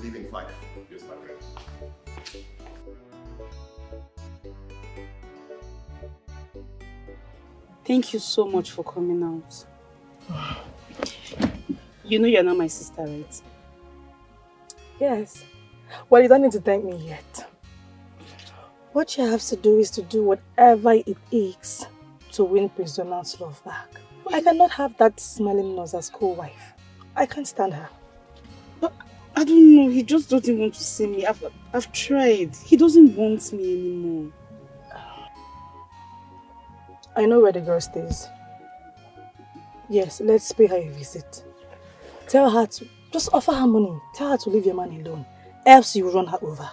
leave in 5. Yes, my prince. Thank you so much for coming out. You know you're not my sister, right? Yes. Well, you don't need to thank me yet. What you have to do is to do whatever it takes to win Prince Donald's love back. I cannot have that smelling nose as co-wife. I can't stand her. But I don't know, he just doesn't want to see me. I've tried. He doesn't want me anymore. I know where the girl stays. Yes, let's pay her a visit. Tell her to, just offer her money. Tell her to leave your man alone. Else you run her over.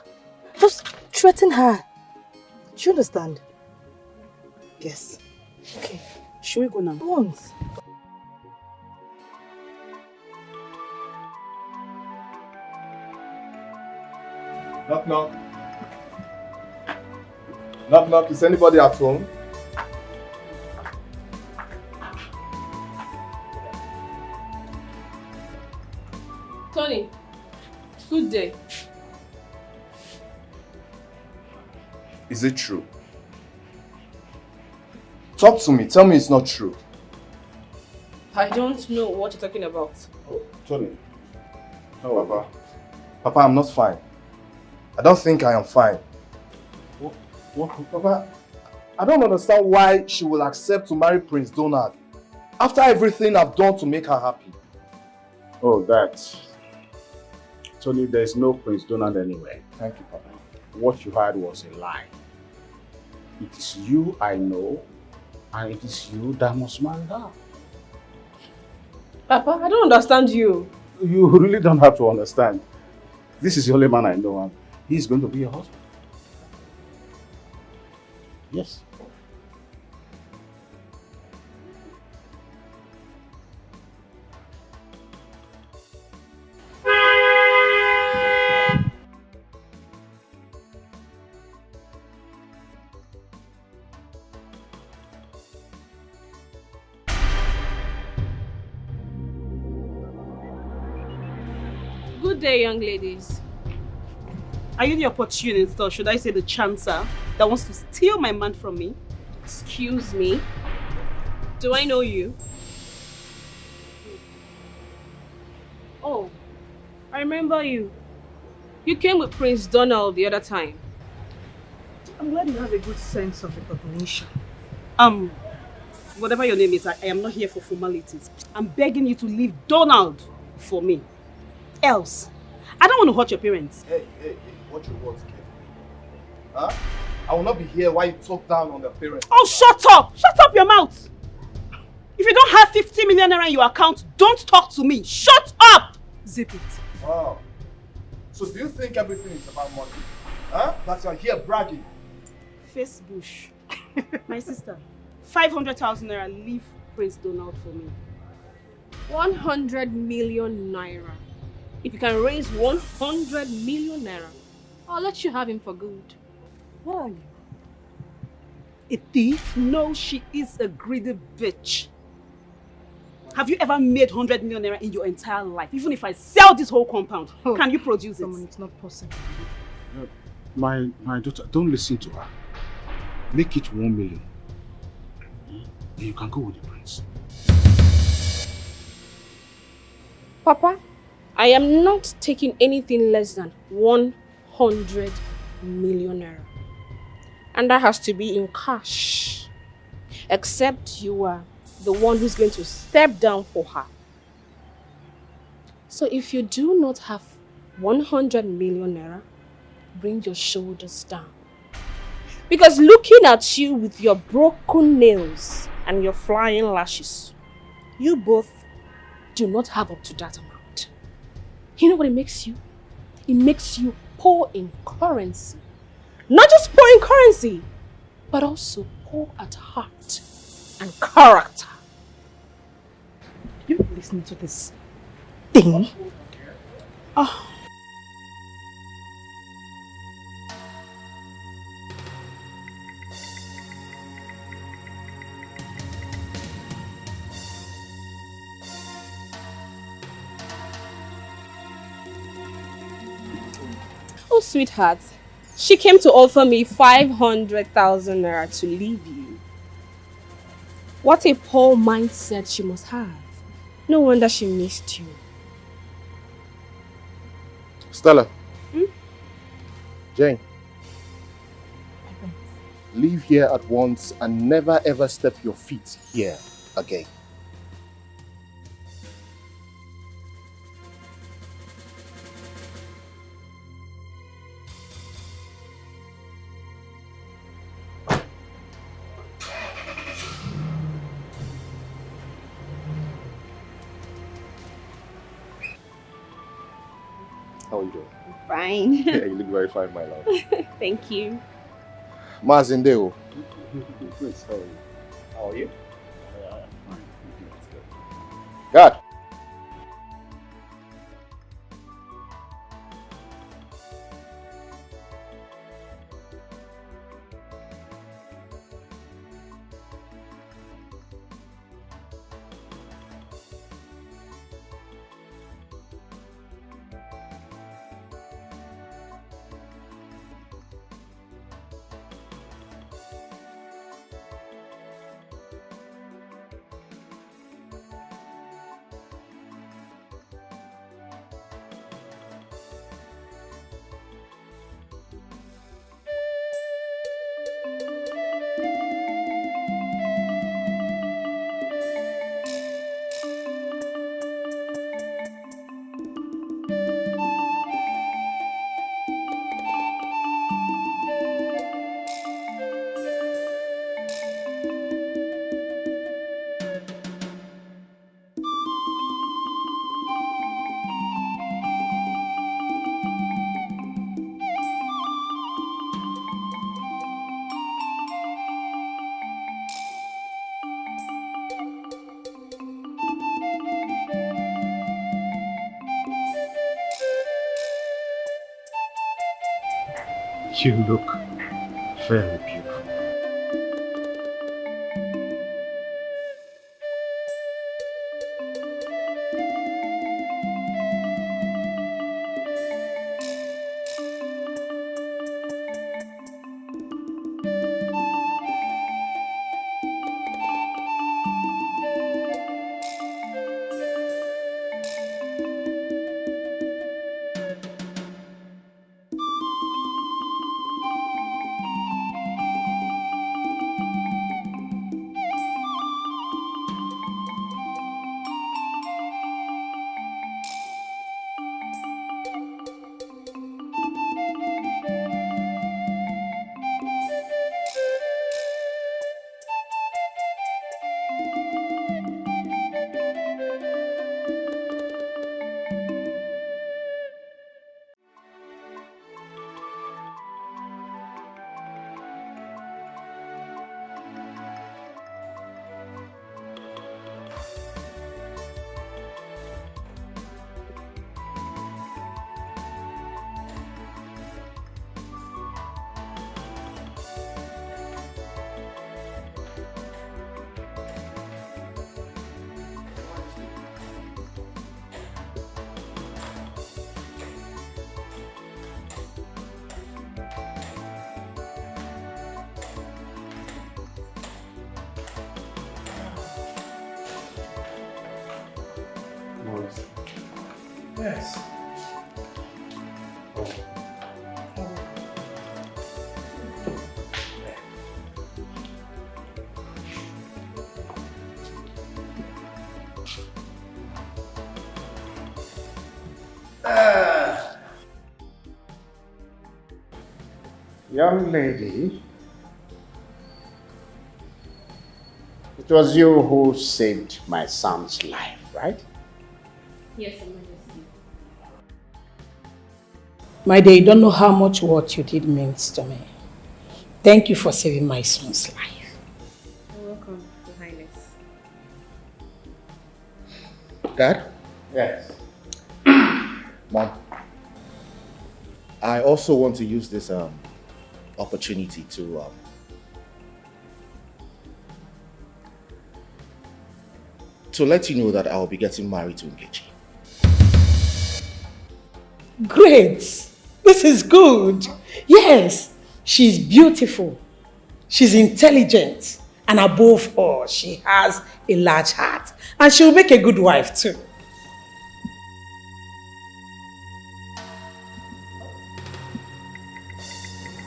Just threaten her. Do you understand? Yes. Okay. Should we go now? Once. Knock knock. Knock knock, is anybody at home? Tony, good day. Is it true? Talk to me, tell me it's not true. I don't know what you're talking about. Oh, Tony. No, Papa. Papa, I'm not fine. I don't think I am fine. What? Papa, I don't understand why she will accept to marry Prince Donald after everything I've done to make her happy. Oh, that. Tony, there's no Prince Donald anywhere. Thank you, Papa. What you heard was a lie. It is you I know, and it is you that must marry her. Papa, I don't understand you. You really don't have to understand. This is the only man I know, and he's going to be your husband. Yes. Good day, young ladies. Are you the opportunist, or should I say the chancer, that wants to steal my man from me? Excuse me. Do I know you? Oh, I remember you. You came with Prince Donald the other time. I'm glad you have a good sense of recognition. Whatever your name is, I am not here for formalities. I'm begging you to leave Donald for me. Else, I don't want to hurt your parents. Hey, watch your words, kid. Huh? I will not be here while you talk down on the parents. Oh, shut up! Shut up your mouth! If you don't have 50 million naira in your account, don't talk to me. Shut up! Zip it. Wow. So do you think everything is about money? Huh? That you're here bragging? Face bush. My sister, 500,000 naira, leave Prince Donald for me. 100 million naira. If you can raise 100 million naira, I'll let you have him for good. What are you? A thief? No, she is a greedy bitch. Have you ever made 100 million naira in your entire life? Even if I sell this whole compound, can you produce it? It's not possible. My daughter, don't listen to her. Make it 1 million. Then you can go with the prince. Papa, I am not taking anything less than 100 million naira. And that has to be in cash. Except you are the one who's going to step down for her. So if you do not have 100 million naira, bring your shoulders down. Because looking at you with your broken nails and your flying lashes, you both do not have up to that amount. You know what it makes you? It makes you poor in currency. Not just poor in currency, but also poor at heart and character. You listen to this thing? Oh. Oh, sweetheart. She came to offer me 500,000 naira to leave you. What a poor mindset she must have. No wonder she missed you. Stella. Hmm? Jane. Leave here at once and never ever step your feet here again. How are you doing? Fine. Yeah, you look very fine, my love. Thank you. Mazindeo. How are you? God. You look very beautiful. Yes. Young lady, it was you who saved my son's life, right? Yes, Your Majesty. My dear, you don't know how much what you did means to me. Thank you for saving my son's life. You're welcome, Your Highness. Dad? Yes. Mom? I also want to use this opportunity to let you know that I'll be getting married to Nkechi. Great! This is good. Yes, she's beautiful. She's intelligent. And above all, she has a large heart. And she'll make a good wife too.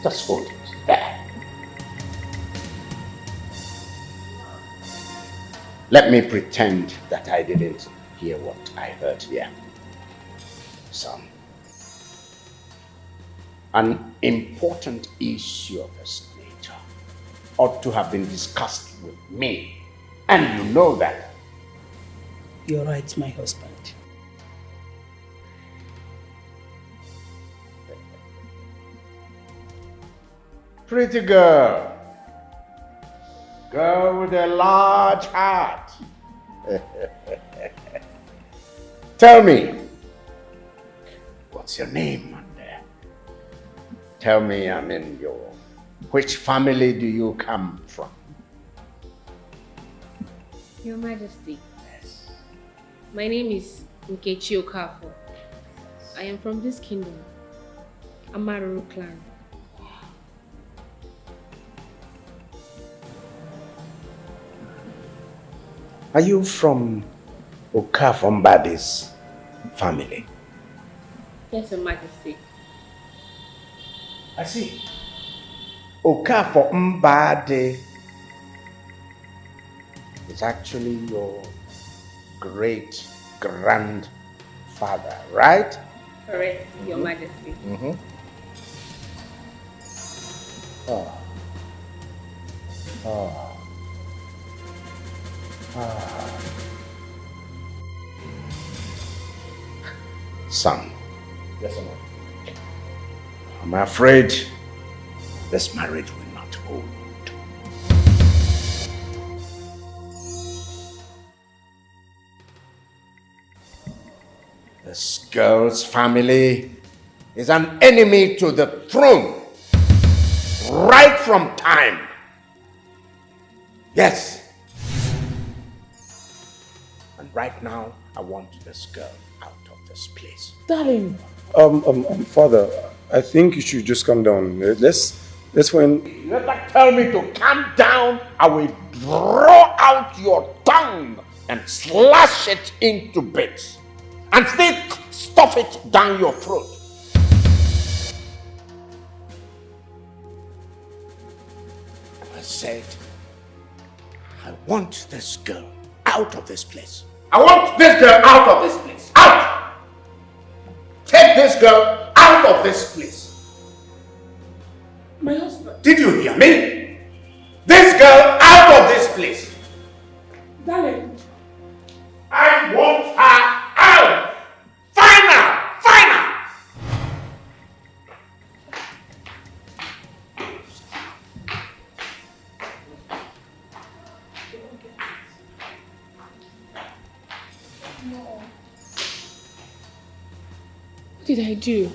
Just hold it there. Let me pretend that I didn't hear what I heard here. Son, an important issue of this nature ought to have been discussed with me. And you know that. You're right, my husband. Pretty girl. Girl with a large heart. Tell me, what's your name, man there? Tell me, which family do you come from? Your Majesty, my name is Nkechi Okafor. I am from this kingdom, Amaru clan. Are you from Okafor family? Yes, Your Majesty. I see. Okafor Mbade is actually your great grandfather, right? Correct, Your Majesty. Mm-hmm. Oh. Oh. Ah. Son. Yes, sir. I'm afraid this marriage will not hold. This girl's family is an enemy to the throne right from time. Yes. And right now, I want this girl out of this place. Darling. Father, I think you should just calm down. Let's when... You never tell me to calm down, I will draw out your tongue and slash it into bits. And still stuff it down your throat. I said, I want this girl out of this place. I want this girl out of this place. Out! Take this girl out of this place. My husband. Did you hear me? This girl out of this place. Darling. I want her out. Final! Final! What did I do?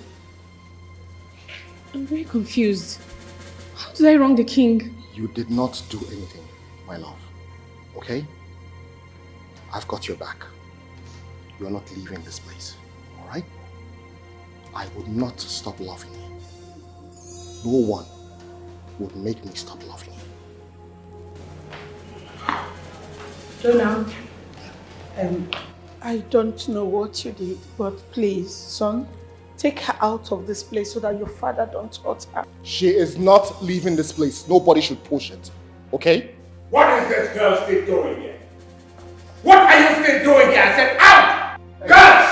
I'm very confused. How did I wrong the king? You did not do anything, my love. Okay? I've got your back. You're not leaving this place. Alright? I would not stop loving you. No one would make me stop loving you. Jonah, I don't know what you did, but please, son, take her out of this place so that your father don't hurt her. She is not leaving this place. Nobody should push it. Okay? What is this girl still doing here? What are you still doing here? I said out! Girls!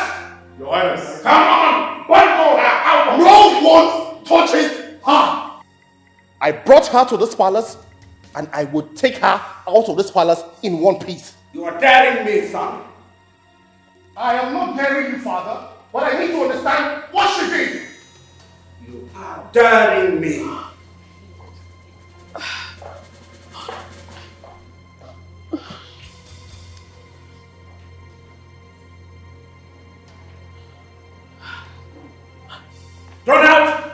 Your Highness. Come on! Bundle her out! No one touches her! I brought her to this palace and I would take her out of this palace in one piece. You are daring me, son. I am not daring you, father, but I need to understand what she did. You are daring me. Turn out!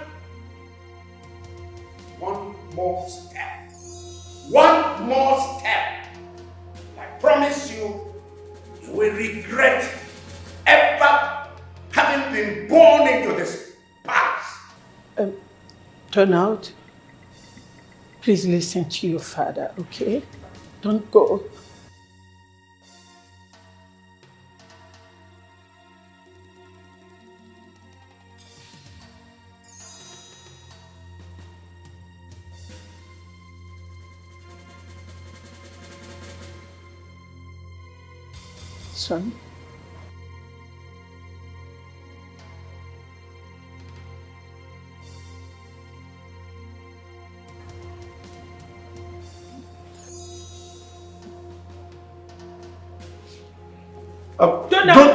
One more step. One more step. I promise you, you will regret ever having been born into this palace. Donald, please listen to your father, okay? Don't go. Son.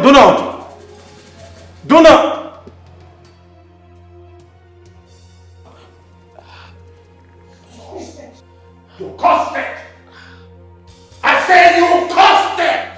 Donald! Donald! You caused it! I said you caused it!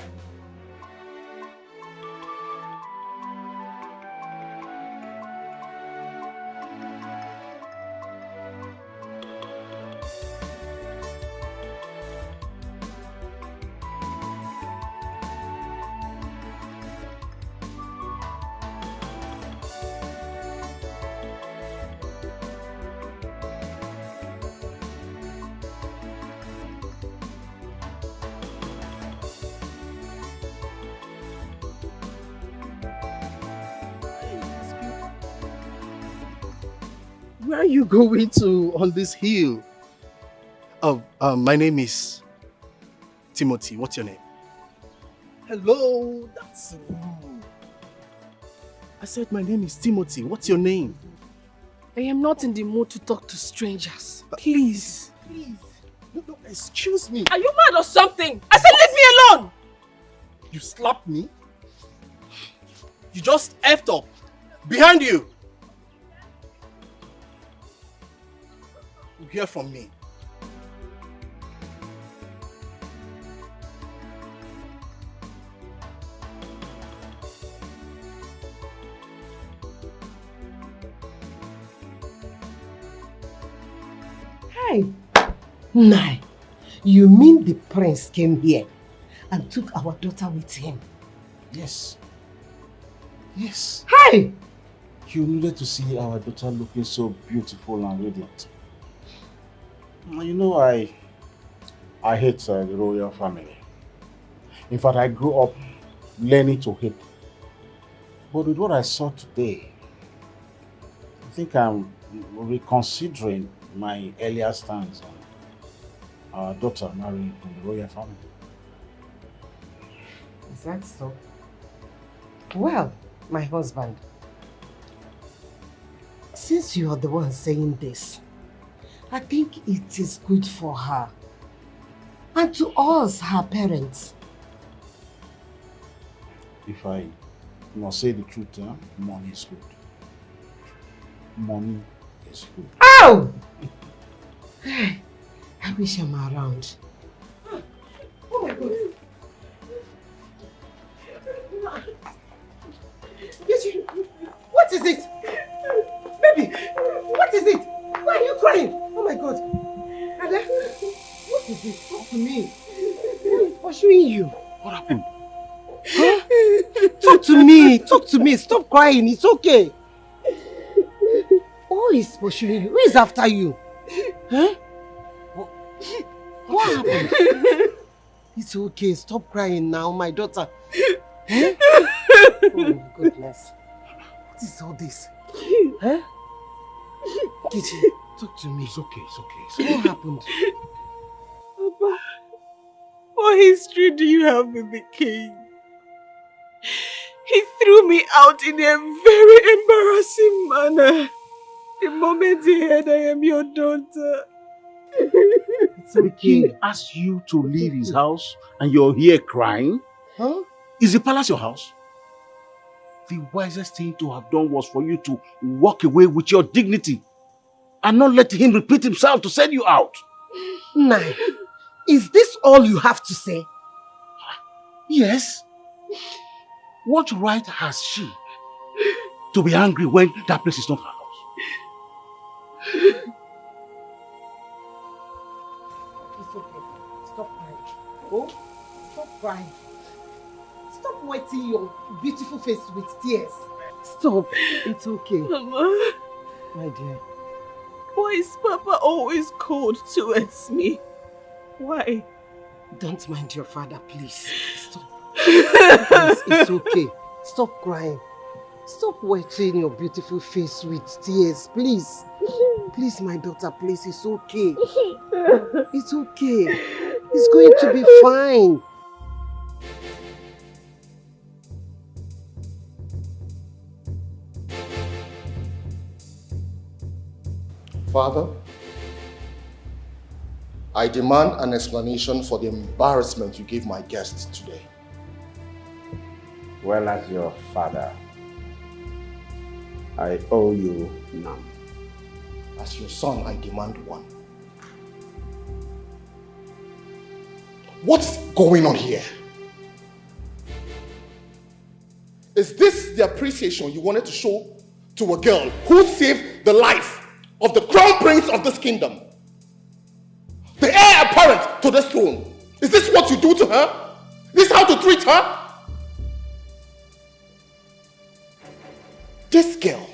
Where are you going to on this hill? Oh, my name is Timothy. What's your name? Hello, that's rude. I said my name is Timothy. What's your name? I am not in the mood to talk to strangers. Please. Please. No, excuse me. Are you mad or something? I said leave me alone! You slapped me? You just effed up. Behind you. You hear from me. Hey, Nai, you mean the prince came here and took our daughter with him? Yes. Yes. Hey! You needed to see our daughter looking so beautiful and radiant. You know, I hate the royal family. In fact, I grew up learning to hate. But with what I saw today, I think I'm reconsidering my earlier stance on our daughter marrying from the royal family. Is that so? Well, my husband, since you are the one saying this, I think it is good for her and to us, her parents. If I must say the truth, money is good. Money is good. Ow! I wish I'm around. Oh my God. What is it? Baby, what is it? Why are you crying? Oh my God. Ada, what is it? Talk to me. Who is pursuing you? What happened? Huh? Talk to me. Talk to me. Stop crying. It's okay. Who is pursuing you? Who is after you? Huh? What happened? It's okay. Stop crying now, my daughter. Huh? Oh my goodness. What is all this? Huh? Kitty, talk to me. It's okay, it's okay. It's okay. What happened? Papa, what history do you have with the king? He threw me out in a very embarrassing manner the moment he heard I am your daughter. The king asked you to leave his house and you're here crying? Huh? Is the palace your house? The wisest thing to have done was for you to walk away with your dignity and not let him repeat himself to send you out. Nah, is this all you have to say? Yes. What right has she to be angry when that place is not her house? It's okay. Stop crying. Oh, stop crying. Stop wetting your beautiful face with tears. Stop. It's okay. Mama. My dear, Why is Papa always cold towards me? Why? Don't mind your father, please. Stop. Please, it's okay. Stop crying. Stop wetting your beautiful face with tears, please. Please, my daughter, please, it's okay. It's okay. It's going to be fine. Father, I demand an explanation for the embarrassment you gave my guest today. Well, as your father, I owe you none. As your son, I demand one. What's going on here? Is this the appreciation you wanted to show to a girl who saved the life of the crown prince of this kingdom? The heir apparent to this throne. Is this what you do to her? This is how to treat her? This girl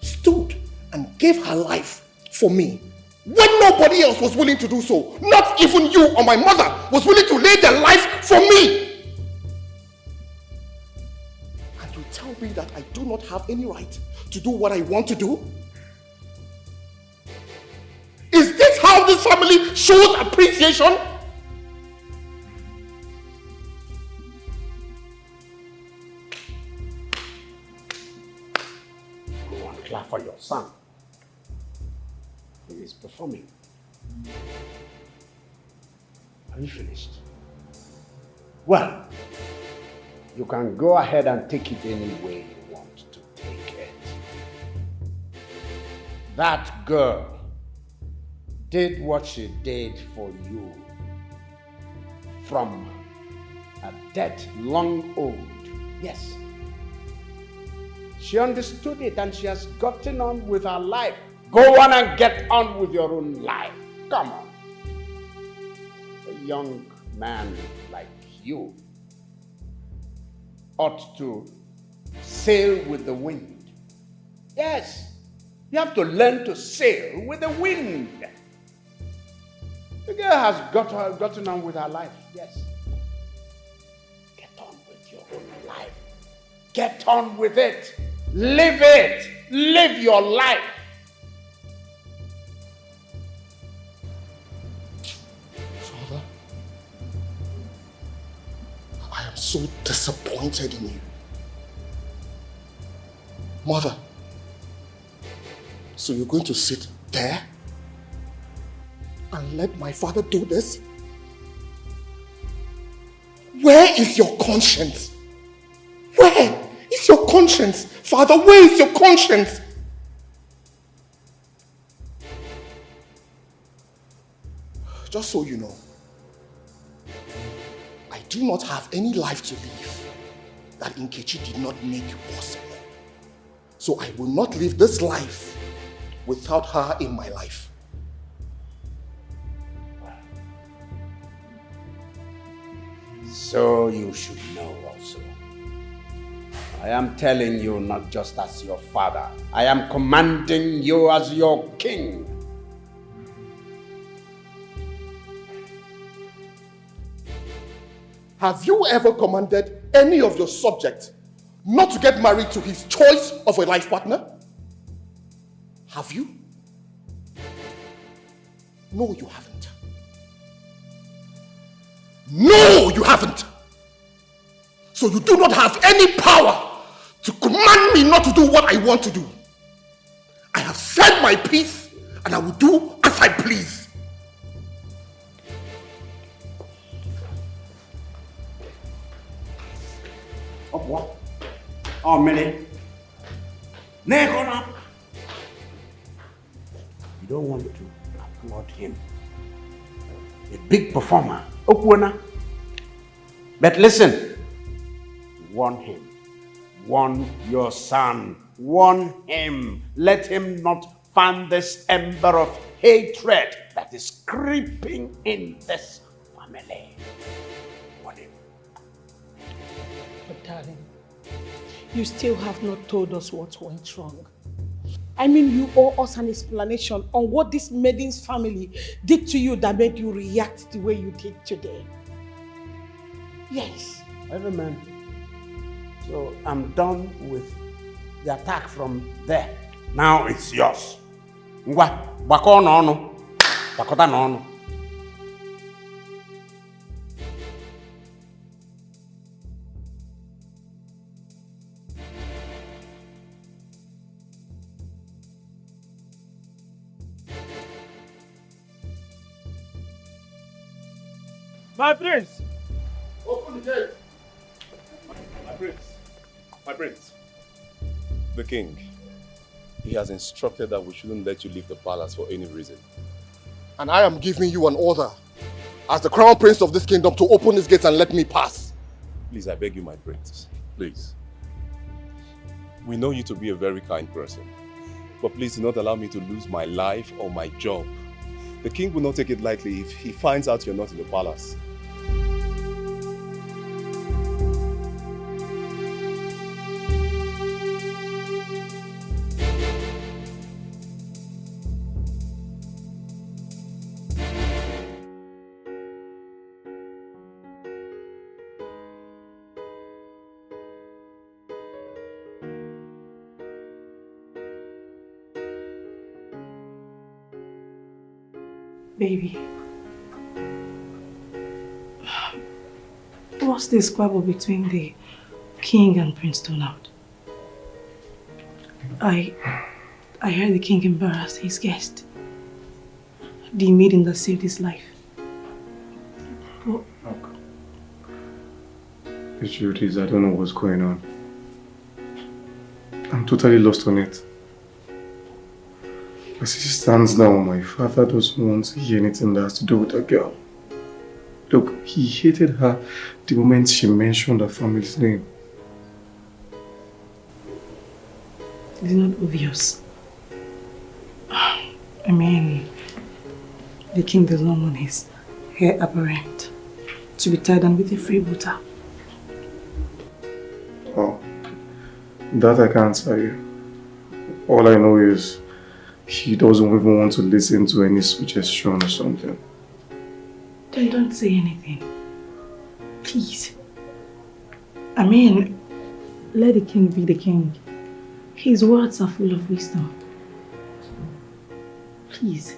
stood and gave her life for me when nobody else was willing to do so. Not even you or my mother was willing to lay their life for me. And you tell me that I do not have any right to do what I want to do? Is this how this family shows appreciation? Go and clap for your son. He is performing. Are you finished? Well, you can go ahead and take it any way you want to take it. That girl did what she did for you from a debt long owed. Yes. She understood it and she has gotten on with her life. Go on and get on with your own life. Come on. A young man like you ought to sail with the wind. Yes. You have to learn to sail with the wind. The girl has gotten on with her life, yes. Get on with your own life. Get on with it. Live it. Live your life. Father, I am so disappointed in you. Mother, so you're going to sit there and let my father do this? Where is your conscience? Where is your conscience? Father, where is your conscience? Just so you know, I do not have any life to live that Nkechi did not make possible. So I will not live this life without her in my life. So you should know also. I am telling you not just as your father. I am commanding you as your king. Have you ever commanded any of your subjects not to get married to his choice of a life partner? Have you? No, you haven't. No, you haven't. So you do not have any power to command me not to do what I want to do. I have said my piece and I will do as I please. Of what? Oh, Millie. You don't want to applaud him. A big performer. But listen. Warn him. Warn your son. Warn him. Let him not fan this ember of hatred that is creeping in this family. Warn him. But darling, you still have not told us what went wrong. I mean, you owe us an explanation on what this maiden's family did to you that made you react the way you did today. Yes. Every man. So I'm done with the attack from there. Now it's yours. Ngwa, bako no. Bakota no. My prince! Open the gate! My prince. My prince. The king. He has instructed that we shouldn't let you leave the palace for any reason. And I am giving you an order, as the crown prince of this kingdom, to open these gates and let me pass. Please, I beg you, my prince. Please. We know you to be a very kind person. But please do not allow me to lose my life or my job. The king will not take it lightly if he finds out you're not in the palace. Baby, what's the squabble between the king and Prince Donald? I heard the king embarrassed his guest. The maiden that saved his life. What? The truth is, I don't know what's going on. I'm totally lost on it. As it stands now, my father doesn't want to hear anything that has to do with that girl. Look, he hated her the moment she mentioned her family's name. It's not obvious. I mean, the king does not want his heir apparent to be tied down with a freebooter. Oh, that I can't tell you. All I know is he doesn't even want to listen to any suggestion or something. Then don't say anything. Please. I mean, let the king be the king. His words are full of wisdom. Please.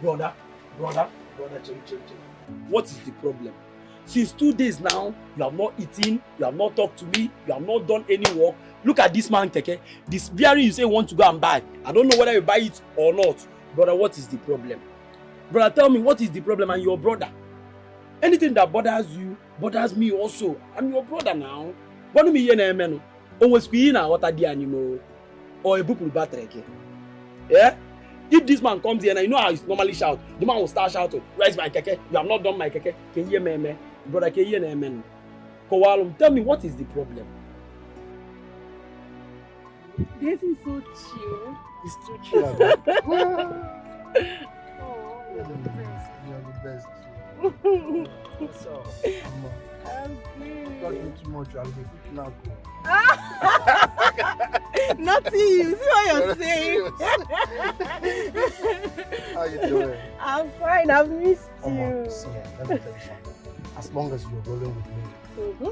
Brother, chill. What is the problem? Since 2 days now, you have not eaten, you have not talked to me, you have not done any work. Look at this man, Keke. This bearing you say you want to go and buy. I don't know whether you buy it or not. Brother, what is the problem? Brother, tell me, what is the problem? And your brother? Anything that bothers you, bothers me also. I'm your brother now. What do you mean? Always be na what the animal or a book with battery. Yeah? If this man comes here and you know how he normally shout, the man will start shouting, "Where's my keke? You have not done my keke. Can you hear me? Brother, can you hear me? Kowalum, tell me what is the problem?" This is so chill. It's too chill. You're the best. What's up? I'm good. Talking too much, I'll be quick now. Nothing. You see what you're saying? How you doing? I'm fine. I've missed you. See, let me tell you something. As long as you're rolling with me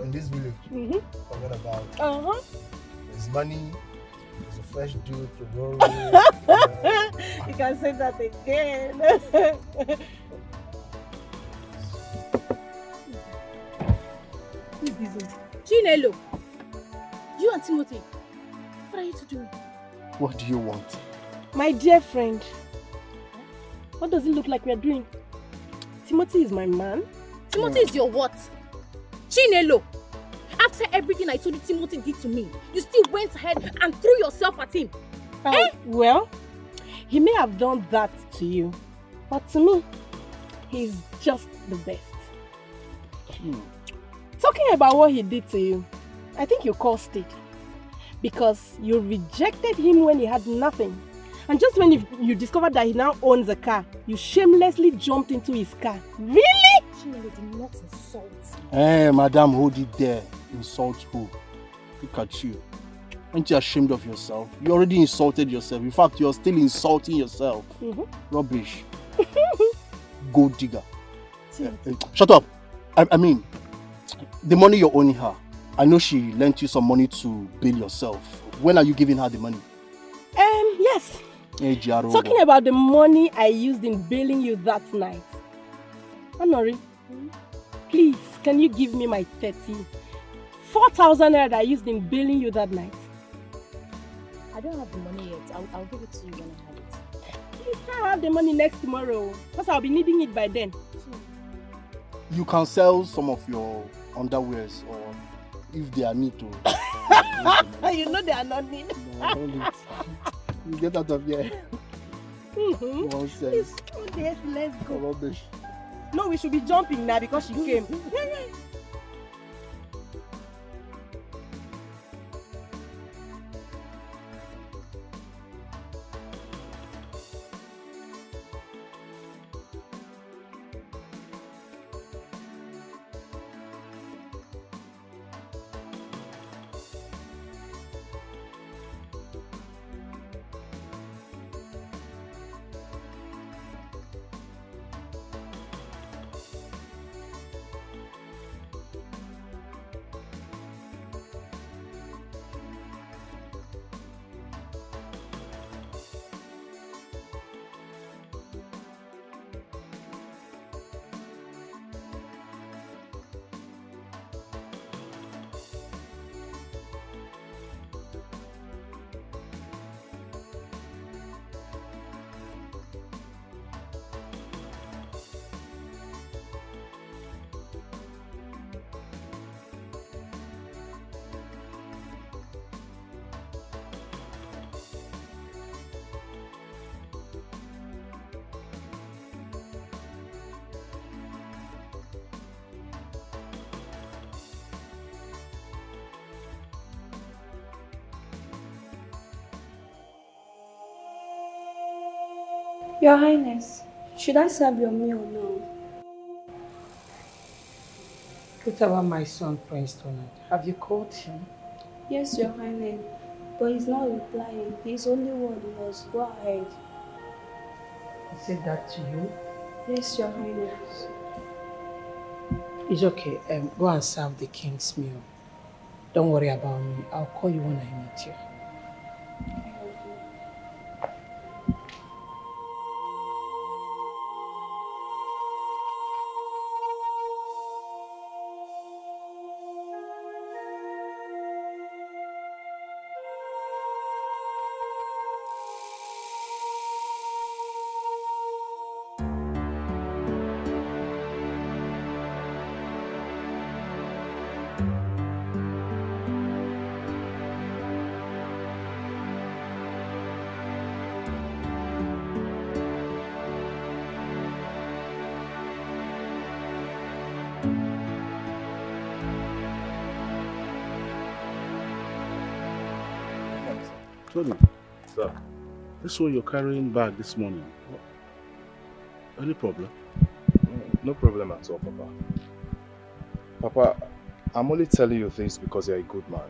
in this village, forget about it. There's money. There's a fresh dude to roll with. You can say that again. Chinelo, you and Timothy, what are you two doing? What do you want? My dear friend, what does it look like we are doing? Timothy is my man. Timothy is your what? Chinelo, after everything I told you Timothy did to me, you still went ahead and threw yourself at him. Well, he may have done that to you, but to me, he's just the best. Talking about what he did to you, I think you caused it. Because you rejected him when he had nothing. And just when you discovered that he now owns a car, you shamelessly jumped into his car. Really? Chinelo, do not insult. Hey, madam, hold it there. Insult who? Look at you. Aren't you ashamed of yourself? You already insulted yourself. In fact, you're still insulting yourself. Rubbish. Gold digger. Shut up. I mean, the money you're owing her, I know she lent you some money to bill yourself. When are you giving her the money? Yes. Hey, talking about the money I used in bailing you that night. Honori, please, can you give me my 4,000 naira that I used in bailing you that night? I don't have the money yet. I'll give it to you when I have it. You can't have the money next tomorrow, because I'll be needing it by then. You can sell some of your underwears, or if they are need to. You know they are not need. No, don't need. You get out of here. Nonsense. Yes, let's go. Rubbish. No, we should be jumping now because she came. Your Highness, should I serve your meal now? What about my son, Prince Donald? Have you called him? Yes, Your Highness, but he's not replying. He's only one of us. Go ahead. He said that to you? Yes, Your Highness. It's okay. Go and serve the king's meal. Don't worry about me. I'll call you when I meet you. Tony. Sir. This one you're carrying back this morning. Any problem? No problem at all, Papa. Papa, I'm only telling you this because you're a good man.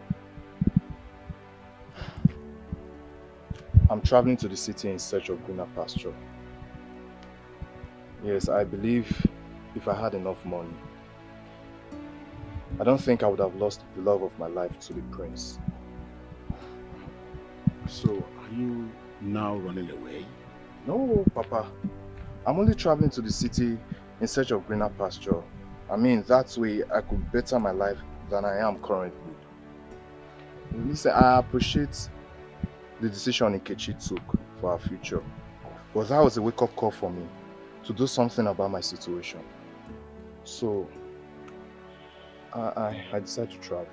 I'm traveling to the city in search of greener pasture. Yes, I believe if I had enough money, I don't think I would have lost the love of my life to the prince. So, are you now running away? No, Papa. I'm only traveling to the city in search of greener pasture. I mean, that way I could better my life than I am currently. Listen, I appreciate the decision Nkechi took for our future. But that was a wake-up call for me to do something about my situation. So, I decided to travel.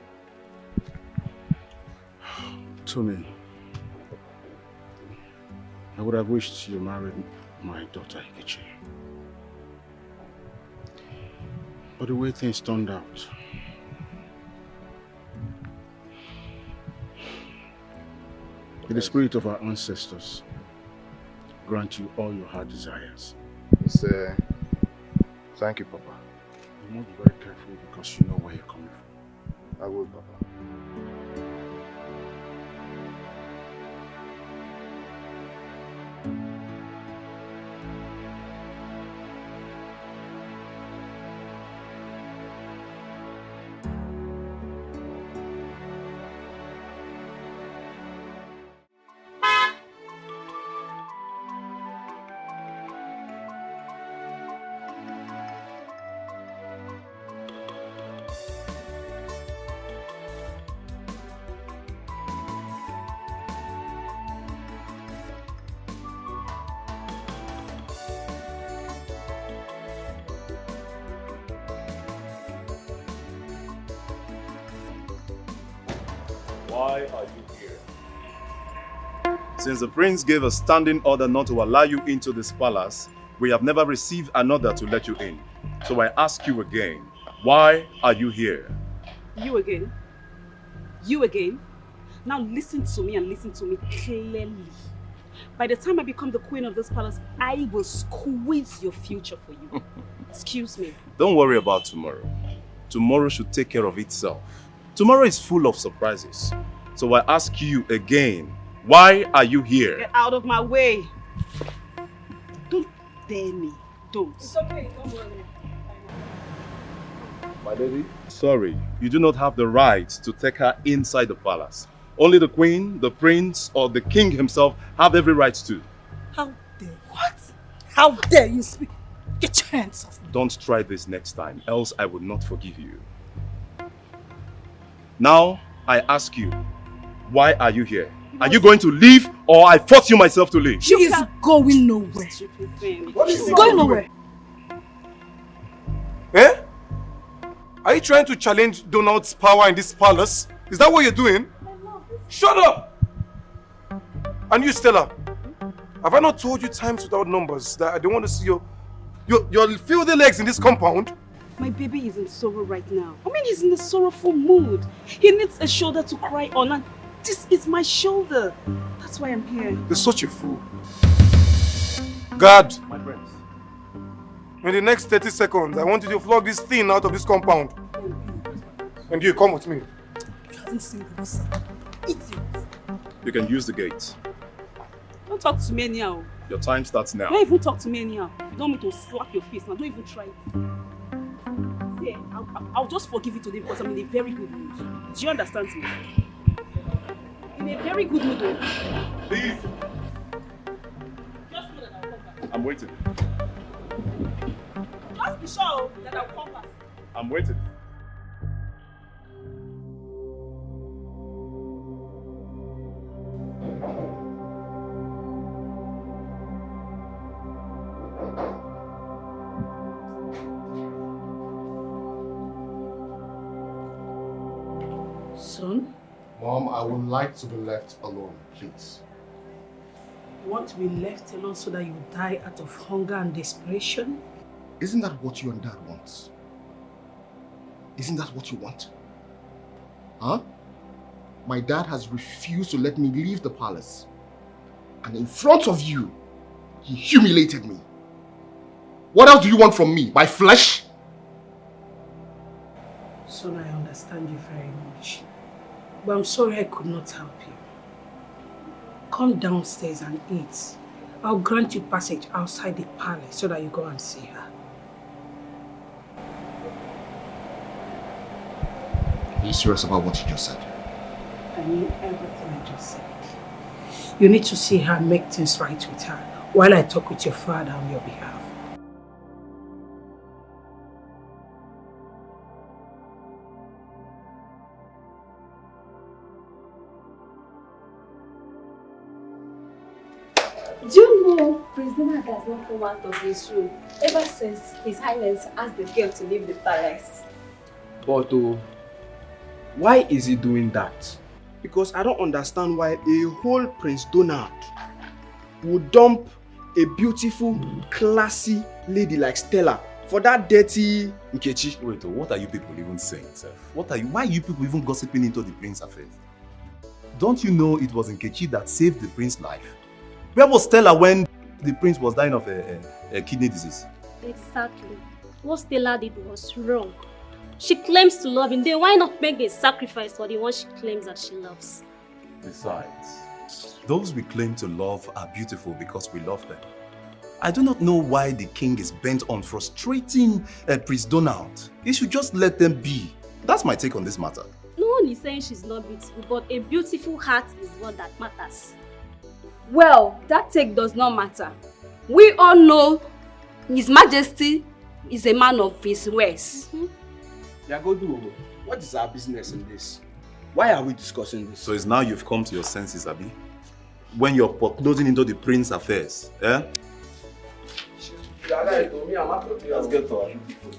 Tony, I would have wished you married my daughter Nkechi. But the way things turned out, may the spirit of our ancestors grant you all your heart desires. Thank you, Papa. You must be very careful because you know where you're coming from. I will, Papa. Why are you here? Since the prince gave a standing order not to allow you into this palace, we have never received an order to let you in. So I ask you again, why are you here? You again? You again? Now listen to me and listen to me clearly. By the time I become the queen of this palace, I will squeeze your future for you. Excuse me. Don't worry about tomorrow. Tomorrow should take care of itself. Tomorrow is full of surprises. So I ask you again, why are you here? Get out of my way. Don't dare me. Don't. It's okay, don't worry. My lady? Sorry, you do not have the right to take her inside the palace. Only the queen, the prince, or the king himself have every right to. How dare you? What? How dare you speak? Get your hands off me. Don't try this next time, else I will not forgive you. Now, I ask you, why are you here? Are you going to leave or I force you myself to leave? She is going nowhere. She's going nowhere. Eh? Are you trying to challenge Donald's power in this palace? Is that what you're doing? Shut up! And you, Stella, have I not told you times without numbers that I don't want to see your filthy legs in this compound? My baby is in sorrow right now. I mean, he's in a sorrowful mood. He needs a shoulder to cry on, and this is my shoulder. That's why I'm here. You're such a fool. Guard! My friends. In the next 30 seconds, I want you to flog this thing out of this compound. And you, come with me. You haven't seen the son. Idiot. You can use the gate. Don't talk to me anyhow. Your time starts now. Don't even talk to me anyhow. You don't want me to slap your face now. Don't even try it. See, I'll just forgive you today because I'm in a very good mood. Do you understand me? In a very good mood. Please. Just know that I'll come back. I'm waiting. Just be sure that I'll come back. I'm waiting. Son, Mom, I would like to be left alone, please. you want to be left alone so that you die out of hunger and desperation? Isn't that what you and Dad want? Isn't that what you want? Huh? my dad has refused to let me leave the palace. And in front of you, he humiliated me. What else do you want from me? My flesh? Son, I understand you very much. But I'm sorry I could not help you. Come downstairs and eat. I'll grant you passage outside the palace so that you go and see her. Are you serious about what you just said? I mean everything I just said. You need to see her and make things right with her while I talk with your father on your behalf. Do you know Prince Donald has not come out of his room ever since His Highness asked the girl to leave the palace? But why is he doing that? Because I don't understand why a whole Prince Donald would dump a beautiful, classy lady like Stella for that dirty Nkechi. Wait, what are you people even saying, sir? Why are you people even gossiping into the prince's affairs? Don't you know it was Nkechi that saved the prince's life? Where was Stella when the prince was dying of a kidney disease? Exactly. What Stella did was wrong. She claims to love him, then why not make a sacrifice for the one she claims that she loves? Besides, those we claim to love are beautiful because we love them. I do not know why the king is bent on frustrating Prince Donald. He should just let them be. That's my take on this matter. No one is saying she's not beautiful, but a beautiful heart is what that matters. Well, that take does not matter. We all know His Majesty is a man of his words. Yagodu, what is our business in this? Why are we discussing this? So it's now you've come to your senses, Abi? When you're closing into the prince's affairs, eh? Let's get to our people.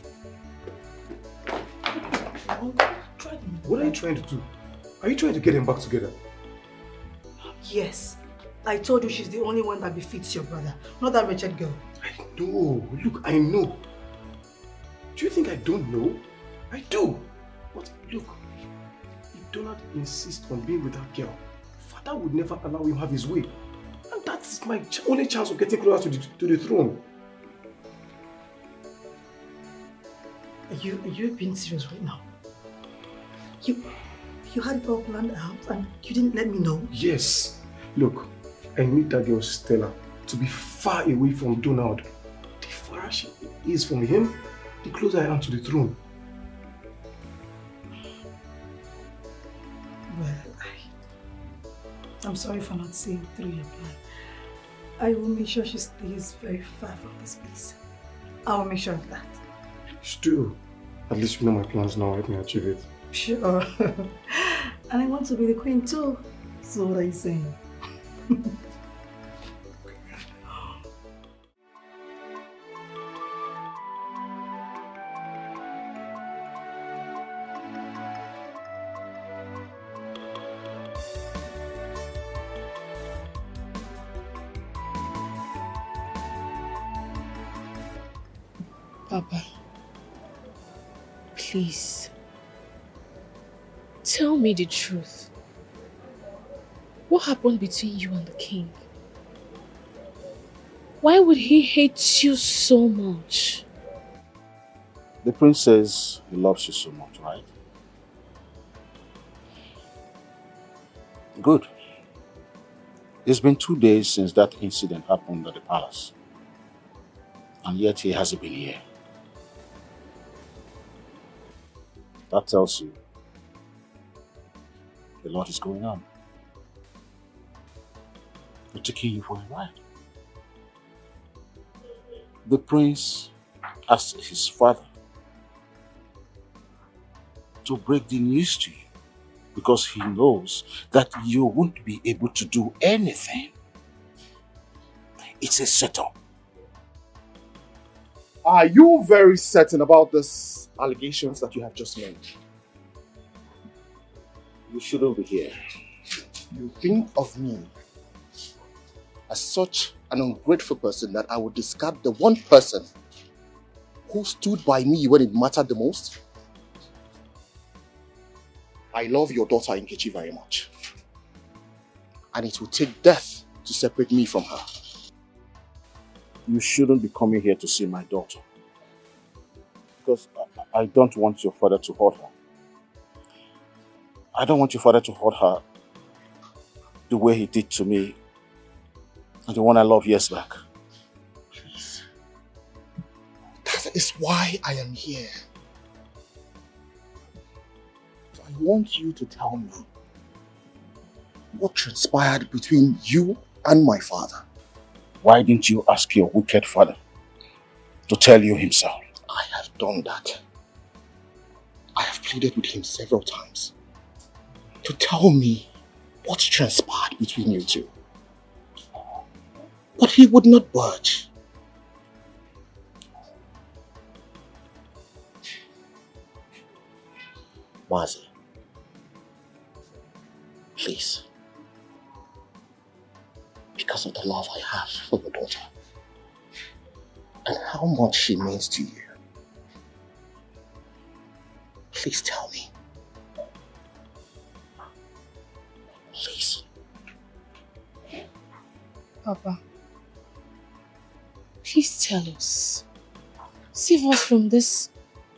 What are you trying to do? Are you trying to get them back together? Yes. I told you she's the only one that befits your brother, not that wretched girl. I know. Look, I know. Do you think I don't know? I do. But look, if Donald insists on being with that girl, father would never allow him have his way. And that's my only chance of getting closer to the throne. Are you being serious right now? You had it all planned out and you didn't let me know? Yes. Look, I need that girl Stella to be far away from Donald. The farther she is from him, the closer I am to the throne. Well, I'm sorry for not seeing through your plan. I will make sure she stays very far from this place. I will make sure of that. Still, at least you know my plans now. Help me achieve it. Sure. And I want to be the queen too. So what are you saying? Papa, please, tell me the truth. What happened between you and the king? Why would he hate you so much? The prince says he loves you so much, right? Good. It's been 2 days since that incident happened at the palace. And yet he hasn't been here. That tells you a lot is going on. We're taking you for a ride. The prince asked his father to break the news to you because he knows that you won't be able to do anything. It's a setup. Are you very certain about these allegations that you have just made? You shouldn't be here. You think of me as such an ungrateful person that I would discard the one person who stood by me when it mattered the most? I love your daughter Nkechi very much. And it will take death to separate me from her. You shouldn't be coming here to see my daughter. Because I don't want your father to hurt her. I don't want your father to hurt her the way he did to me and the one I loved years back. Please. That is why I am here. I want you to tell me what transpired between you and my father. Why didn't you ask your wicked father to tell you himself? I have done that. I have pleaded with him several times to tell me what transpired between you two. But he would not budge. Mazi, please, because of the love I have for your daughter and how much she means to you, please tell me. Please. Papa, please tell us. Save us from this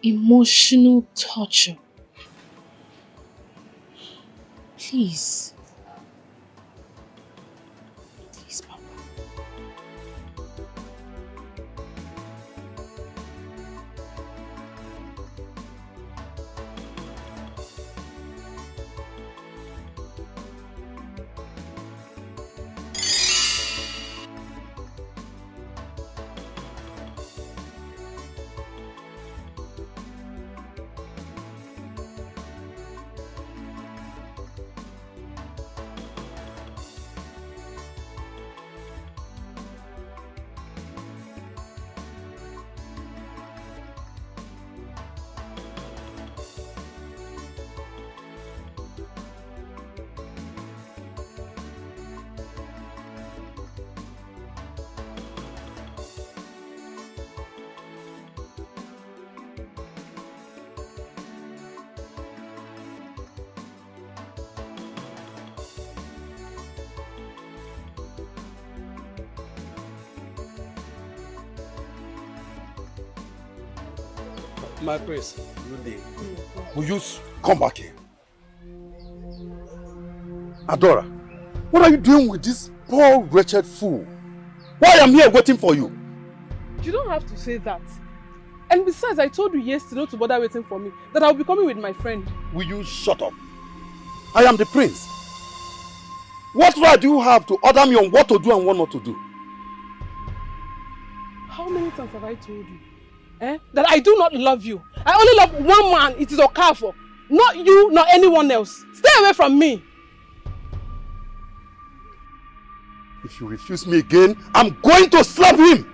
emotional torture. Please. Please, Papa. My prince, good day. Will you come back here? Adora, what are you doing with this poor wretched fool? Why am I here waiting for you? You don't have to say that. And besides, I told you yesterday not to bother waiting for me, that I'll be coming with my friend. Will you shut up? I am the prince. What right do you have to order me on what to do and what not to do? How many times have I told you? That I do not love you. I only love one man, it is Okafor. Not you, nor anyone else. Stay away from me. If you refuse me again, I'm going to slap him!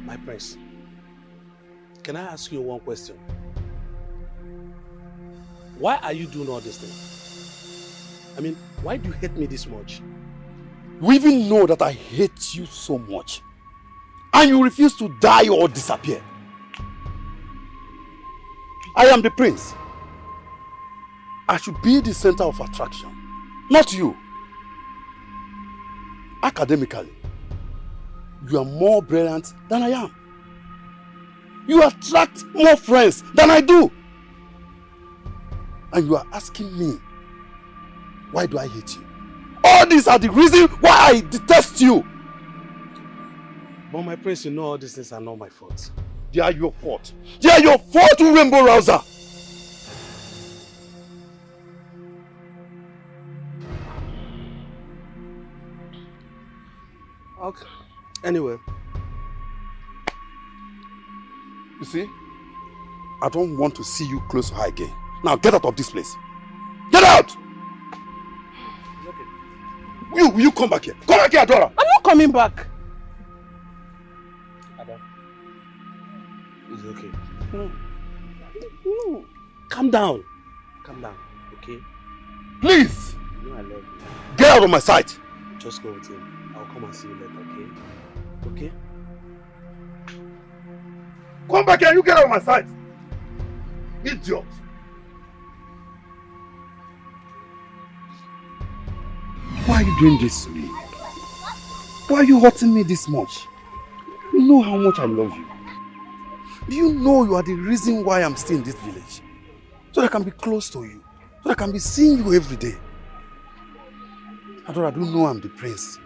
My prince, can I ask you one question? Why are you doing all this thing? I mean, why do you hate me this much? You even know that I hate you so much. And you refuse to die or disappear. I am the prince. I should be the center of attraction, not you. Academically, you are more brilliant than I am. You attract more friends than I do. And you are asking me, why do I hate you? All these are the reasons why I detest you. But my prince, you know all these things are not my fault. They are your fault. They are your fault, you rainbow rouser. Okay. Anyway. You see, I don't want to see you close to her again. Now get out of this place. Get out! Will you come back here? Come back here, Adora! I'm not coming back. Ada, it's okay. No. Calm down. Calm down, okay? Please! You know I love you. Get out of my sight! Just go with him. I'll come and see you later, okay? Okay? Come back here, you get out of my sight! Idiot! Why are you doing this to me? Why are you hurting me this much? You know how much I love you. Do you know you are the reason why I'm still in this village? So that I can be close to you. So that I can be seeing you every day. Adora, I don't know I'm the prince.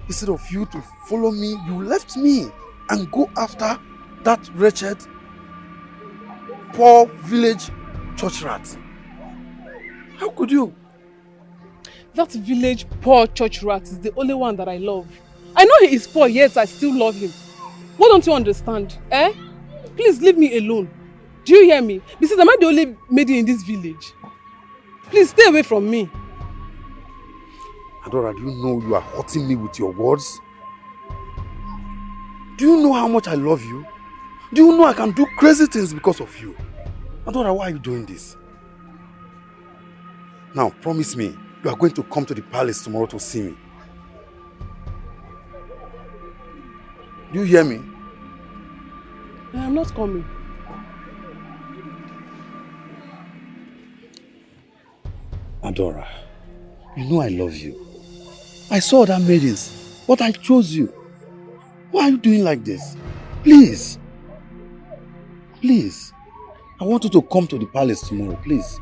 Instead of you to follow me, you left me and go after that wretched, poor village church rat. How could you? That village poor church rat is the only one that I love. I know he is poor, yet I still love him. What don't you understand? Eh? Please leave me alone. Do you hear me? Besides, am I the only maiden in this village? Please stay away from me. Adora, do you know you are hurting me with your words? Do you know how much I love you? Do you know I can do crazy things because of you? Adora, why are you doing this? Now, promise me, you are going to come to the palace tomorrow to see me. Do you hear me? I am not coming. Adora, you know I love you. I saw other maidens, but I chose you. Why are you doing like this? Please. Please. I want you to come to the palace tomorrow, please.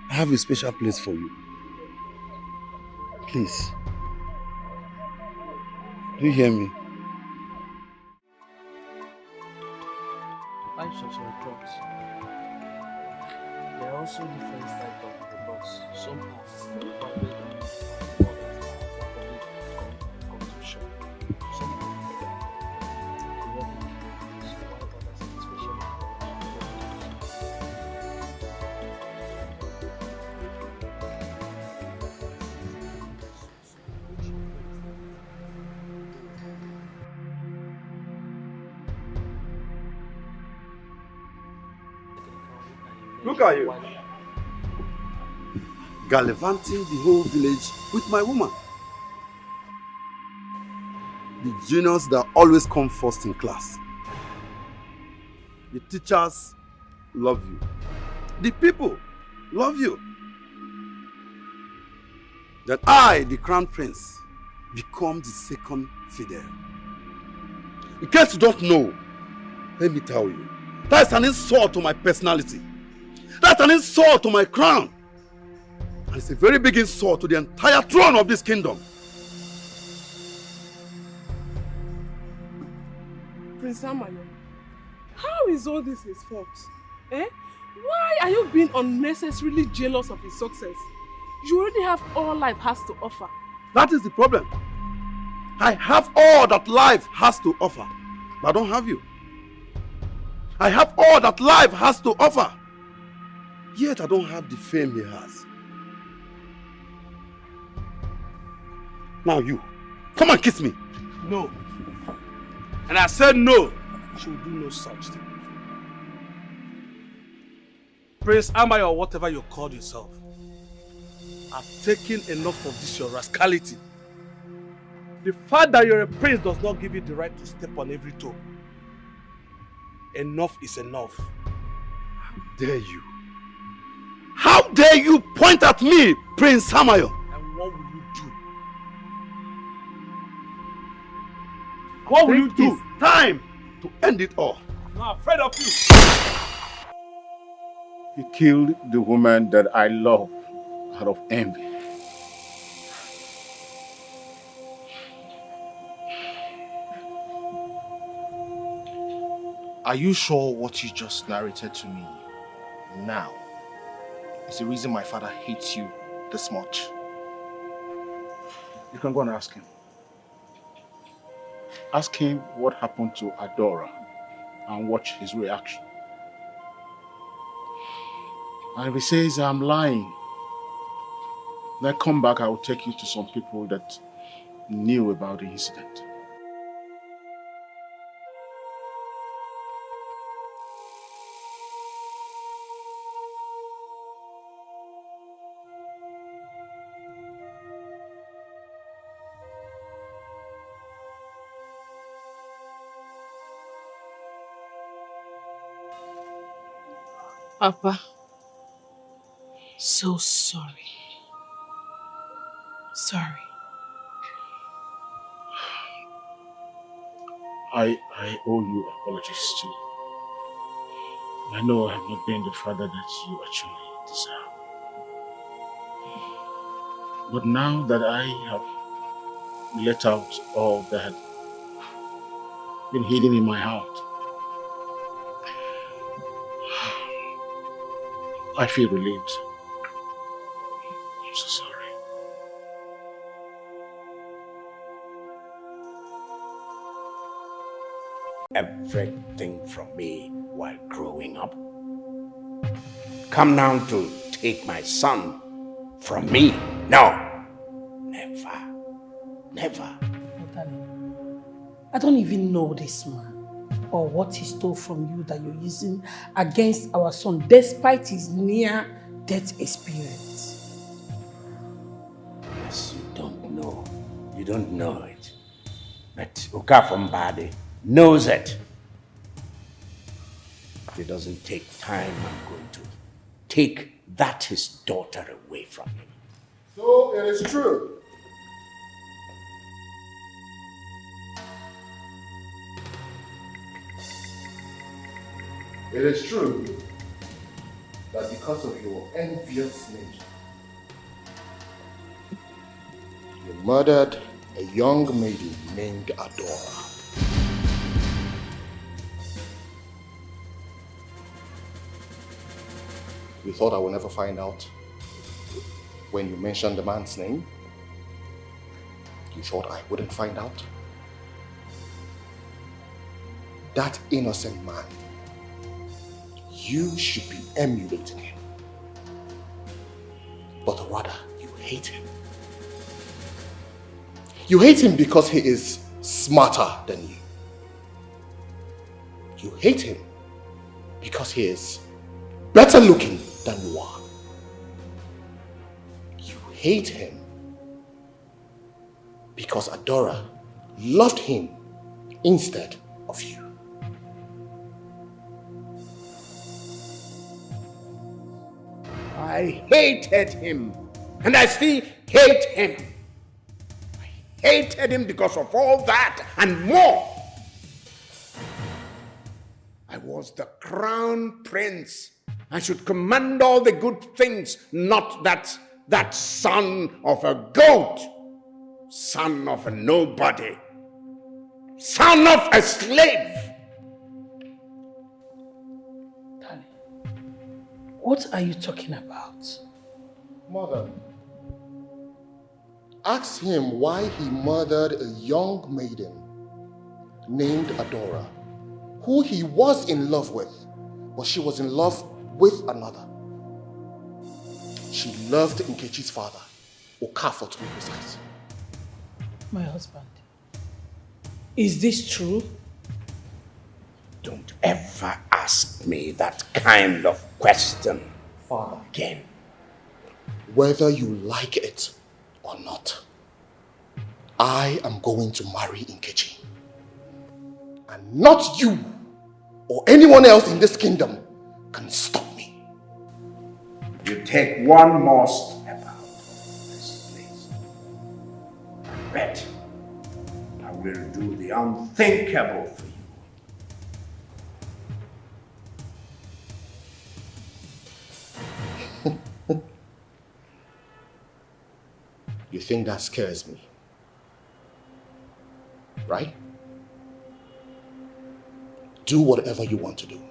I have a special place for you. Please. Do you hear me? Types of reports. There are also different types of reports. Some are private, others are public contribution. Some are direct, while others are special. Look at you. Gallivanting the whole village with my woman. The juniors that always come first in class. The teachers love you. The people love you. That I, the crown prince, become the second Fidel. In case you don't know, let me tell you, that's an insult to my personality. That's an insult to my crown. And it's a very big insult to the entire throne of this kingdom. Prince Amayo, how is all this his fault? Eh? Why are you being unnecessarily jealous of his success? You already have all life has to offer. That is the problem. I have all that life has to offer, but I don't have you. I have all that life has to offer, yet I don't have the fame he has. Now you, come and kiss me. No. And I said no. She will do no such thing. Prince Amaya, or whatever you call yourself, I've taken enough of this your rascality. The fact that you're a prince does not give you the right to step on every toe. Enough is enough. How dare you? How dare you point at me, Prince Samayo? And what will you do? What will you do? It's time to end it all. I'm not afraid of you. He killed the woman that I love out of envy. Are you sure what you just narrated to me now is the reason my father hates you this much? You can go and ask him. Ask him what happened to Adora and watch his reaction. And if he says I'm lying, then come back, I will take you to some people that knew about the incident. Papa, so sorry. Sorry. I owe you apologies too. I know I have not been the father that you actually deserve. But now that I have let out all that had been hidden in my heart, I feel relieved. I'm so sorry. Everything from me while growing up. Come now to take my son from me? No. Never. Never. I don't even know this man or what he stole from you that you're using against our son despite his near-death experience. Yes, you don't know. You don't know it. But Okafambade knows it. If it doesn't take time, I'm going to take that his daughter away from him. So it is true. It is true that because of your envious nature, you murdered a young maiden named Adora. You thought I would never find out when you mentioned the man's name? You thought I wouldn't find out? That innocent man, you should be emulating him. But rather, you hate him. You hate him because he is smarter than you. You hate him because he is better looking than you are. You hate him because Adora loved him instead of you. I hated him, and I still hate him. I hated him because of all that and more. I was the crown prince. I should command all the good things, not that son of a goat, son of a nobody, son of a slave. What are you talking about? Mother, ask him why he murdered a young maiden named Adora, who he was in love with, but she was in love with another. She loved Nkechi's father, Okafor to be precise. My husband. Is this true? Don't ever ask me that kind of question, Father, again. Whether you like it or not, I am going to marry Nkechi. And not you or anyone else in this kingdom can stop me. You take one more step out of this place. I bet I will do the unthinkable for you. You think that scares me, right? Do whatever you want to do.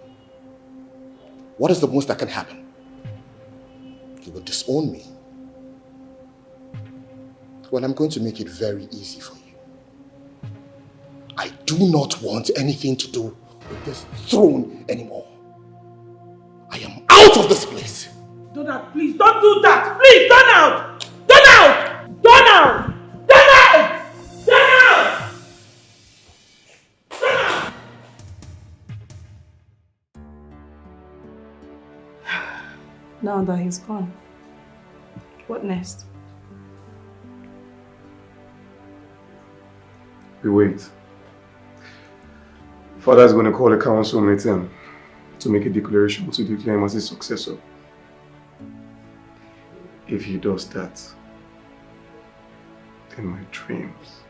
What is the most that can happen? You will disown me. Well, I'm going to make it very easy for you. I do not want anything to do with this throne anymore. I am out of this place. Donald, please don't do that. Please, Donald! Donald! Donald! Donald! Donald! Donald! Now that he's gone, what next? We wait. Father's going to call a council meeting to make a declaration to declare him as his successor. If he does that, then my dreams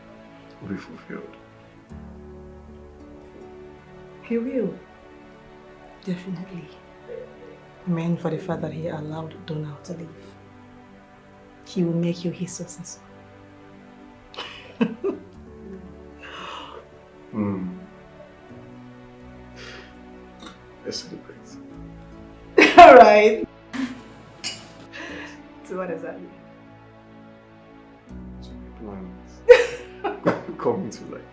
will be fulfilled. He will. Definitely. Amen for the fact that he allowed Donald to leave. He will make you his successor. Let's celebrate. Alright. So what does that mean? Plans coming to light.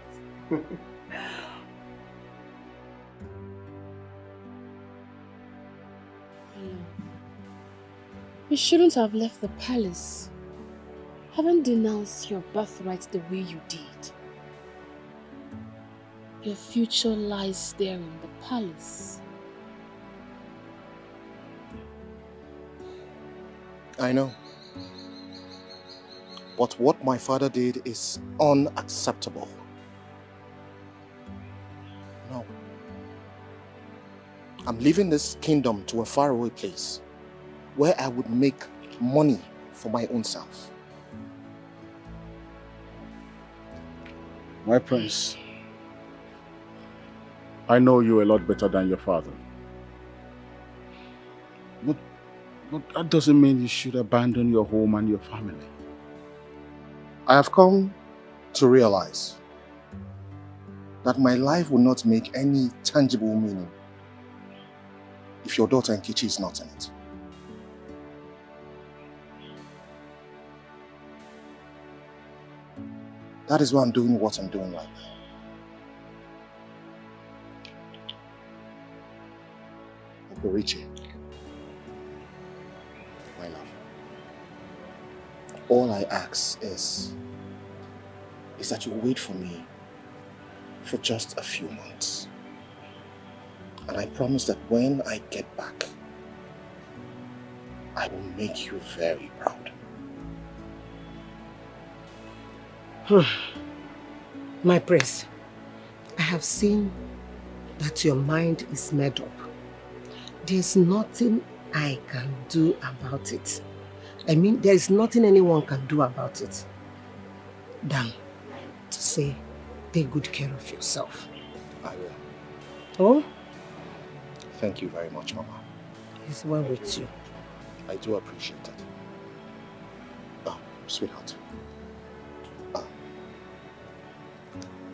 You shouldn't have left the palace. Haven't denounced your birthright the way you did. Your future lies there in the palace. I know. But what my father did is unacceptable. No. I'm leaving this kingdom to a faraway place where I would make money for my own self. My prince, I know you a lot better than your father. But that doesn't mean you should abandon your home and your family. I have come to realize that my life will not make any tangible meaning if your daughter Nkechi is not in it. That is why I'm doing what I'm doing right now. Okoriche, my love, all I ask is that you wait for me for just a few months. And I promise that when I get back, I will make you very proud. My prince, I have seen that your mind is made up. There's nothing I can do about it. I mean, there is nothing anyone can do about it than to say, take good care of yourself. I will. Oh? Thank you very much, Mama. It's well with you. I do appreciate it. Oh, sweetheart.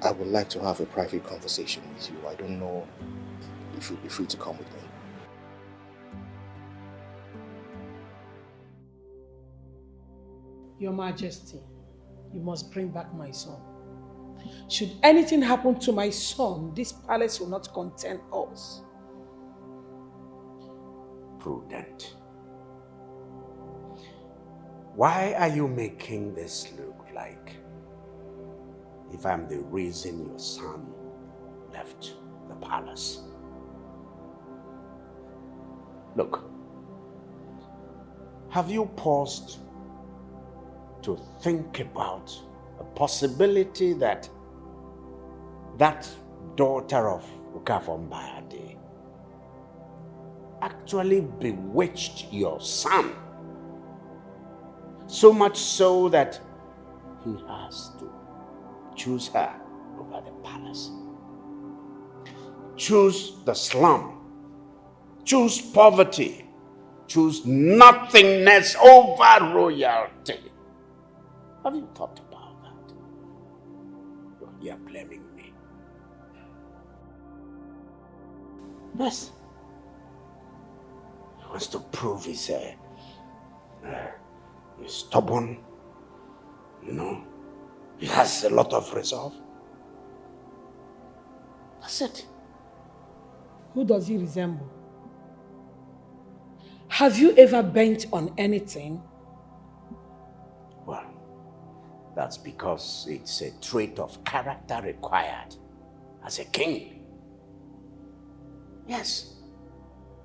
I would like to have a private conversation with you. I don't know if you'll be free to come with me. Your Majesty, you must bring back my son. Should anything happen to my son, this palace will not contain us. Prudent. Why are you making this look like if I'm the reason your son left the palace? Look, have you paused to think about the possibility that that daughter of Ukafombayade actually bewitched your son? So much so that he has to choose her over the palace. Choose the slum. Choose poverty. Choose nothingness over royalty. Have you thought about that? You're blaming me. Yes. He wants to prove he's stubborn. You know, he has a lot of resolve. That's it. Who does he resemble? Have you ever bent on anything? Well, that's because it's a trait of character required as a king. Yes,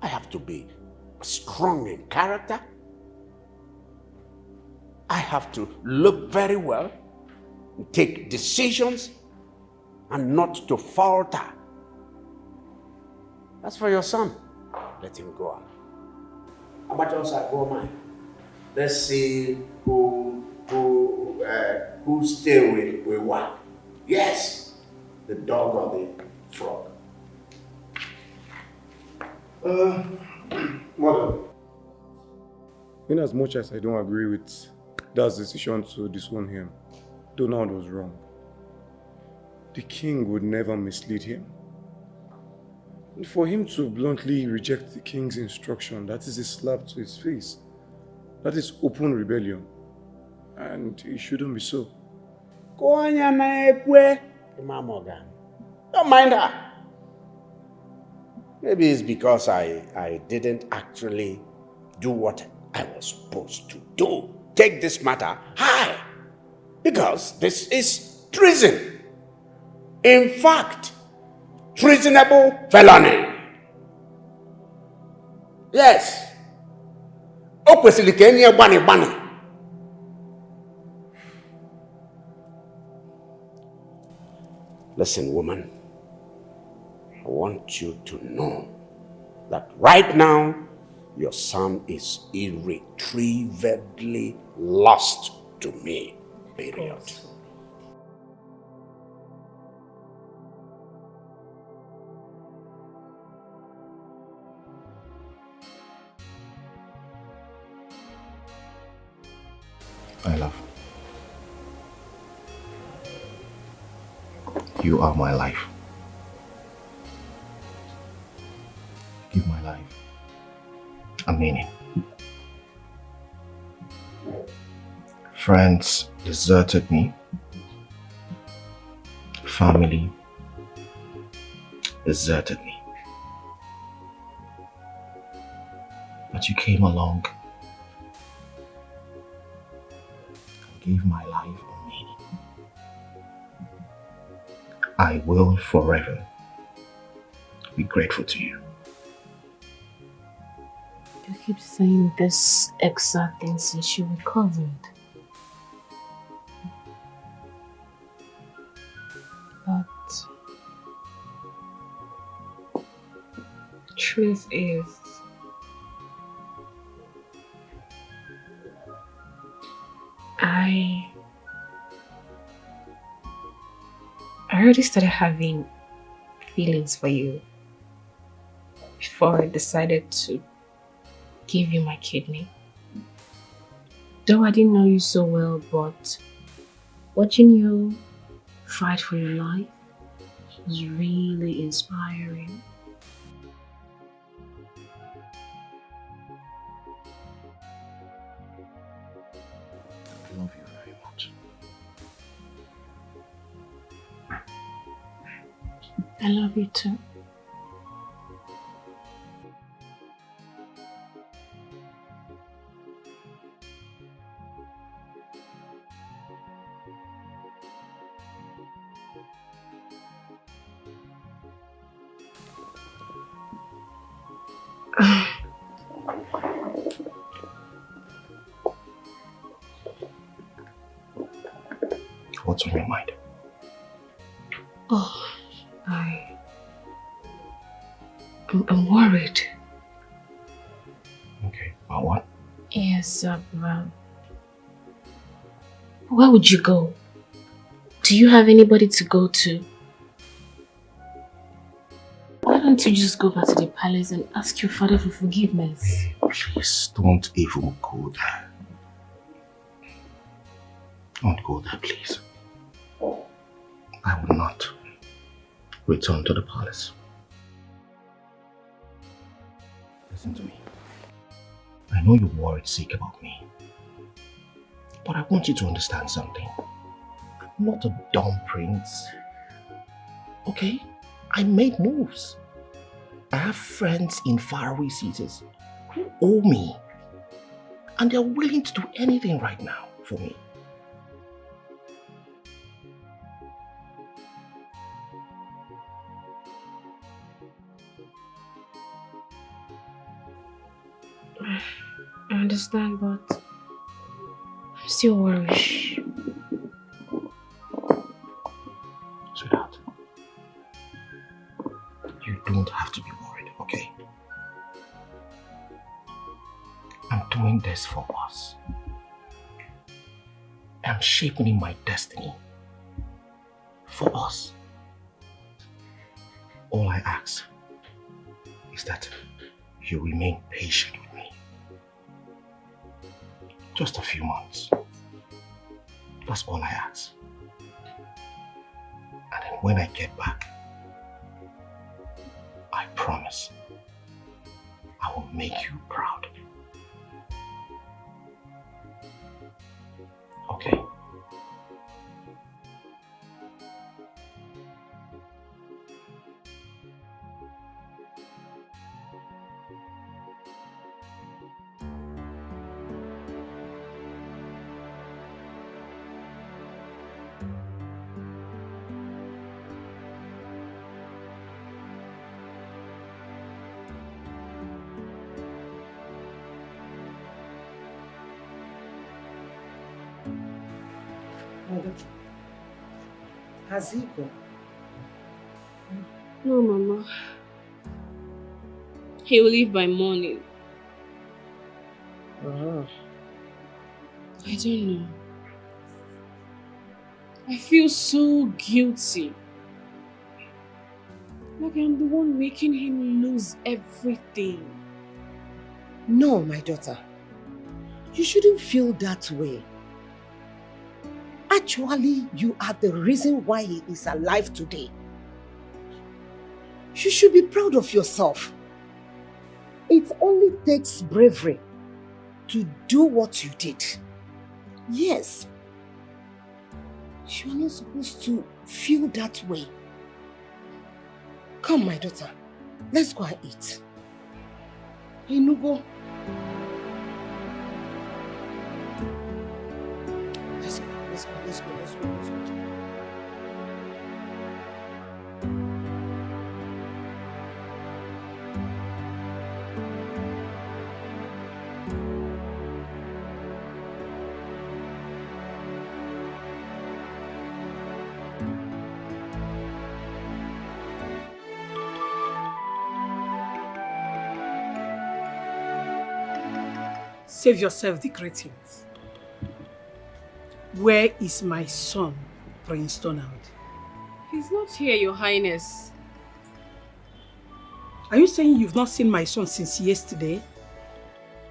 I have to be strong in character. I have to look very well, take decisions, and not to falter. That's for your son. let him go on. How about us? I go mine. Let's see who stay with what. Yes, the dog or the frog. Mother, in as much as I don't agree with Dad's decision to disown him, Donald was wrong. The king would never mislead him. And for him to bluntly reject the king's instruction, that is a slap to his face. That is open rebellion. And it shouldn't be so. Don't mind her. Maybe it's because I didn't actually do what I was supposed to do. Take this matter high. Because this is treason. In fact, treasonable felony. Yes. Listen, woman. I want you to know that right now, your son is irretrievably lost to me. Period. My love, you are my life. Give my life a meaning. Friends deserted me. Family deserted me. But you came along and gave my life a meaning. I will forever be grateful to you. You keep saying this exact thing since you recovered. But truth is, I already started having feelings for you before I decided to give you my kidney. Though I didn't know you so well, but watching you fight for your life was really inspiring. I love you very much. I love you too. What's on your mind? Oh, I'm worried. Okay, about what? Yes, where would you go? Do you have anybody to go to? Why don't you just go back to the palace and ask your father for forgiveness? Please don't even go there. Don't go there, please. I will not return to the palace. Listen to me. I know you're worried sick about me. But I want you to understand something. I'm not a dumb prince. Okay? I made moves. I have friends in faraway cities who owe me. And they're willing to do anything right now for me. I understand, but I'm still worried. Sweetheart, you don't have to be worried, okay? this for us. I'm shaping my destiny for us. All I ask is that you remain patient with me. Just a few months. That's all I ask. And then when I get back, I promise I will make you proud. Okay? Has he gone? No, Mama. He will leave by morning. I don't know. I feel so guilty. Like I'm the one making him lose everything. No, my daughter. You shouldn't feel that way. Actually, you are the reason why he is alive today. You should be proud of yourself. It only takes bravery to do what you did. Yes. You are not supposed to feel that way. Come, my daughter. Let's go and eat. Hey, Nubo. Let's go. Save yourself the greetings. Where is my son, Prince Donald? He's not here, Your Highness. Are you saying you've not seen my son since yesterday?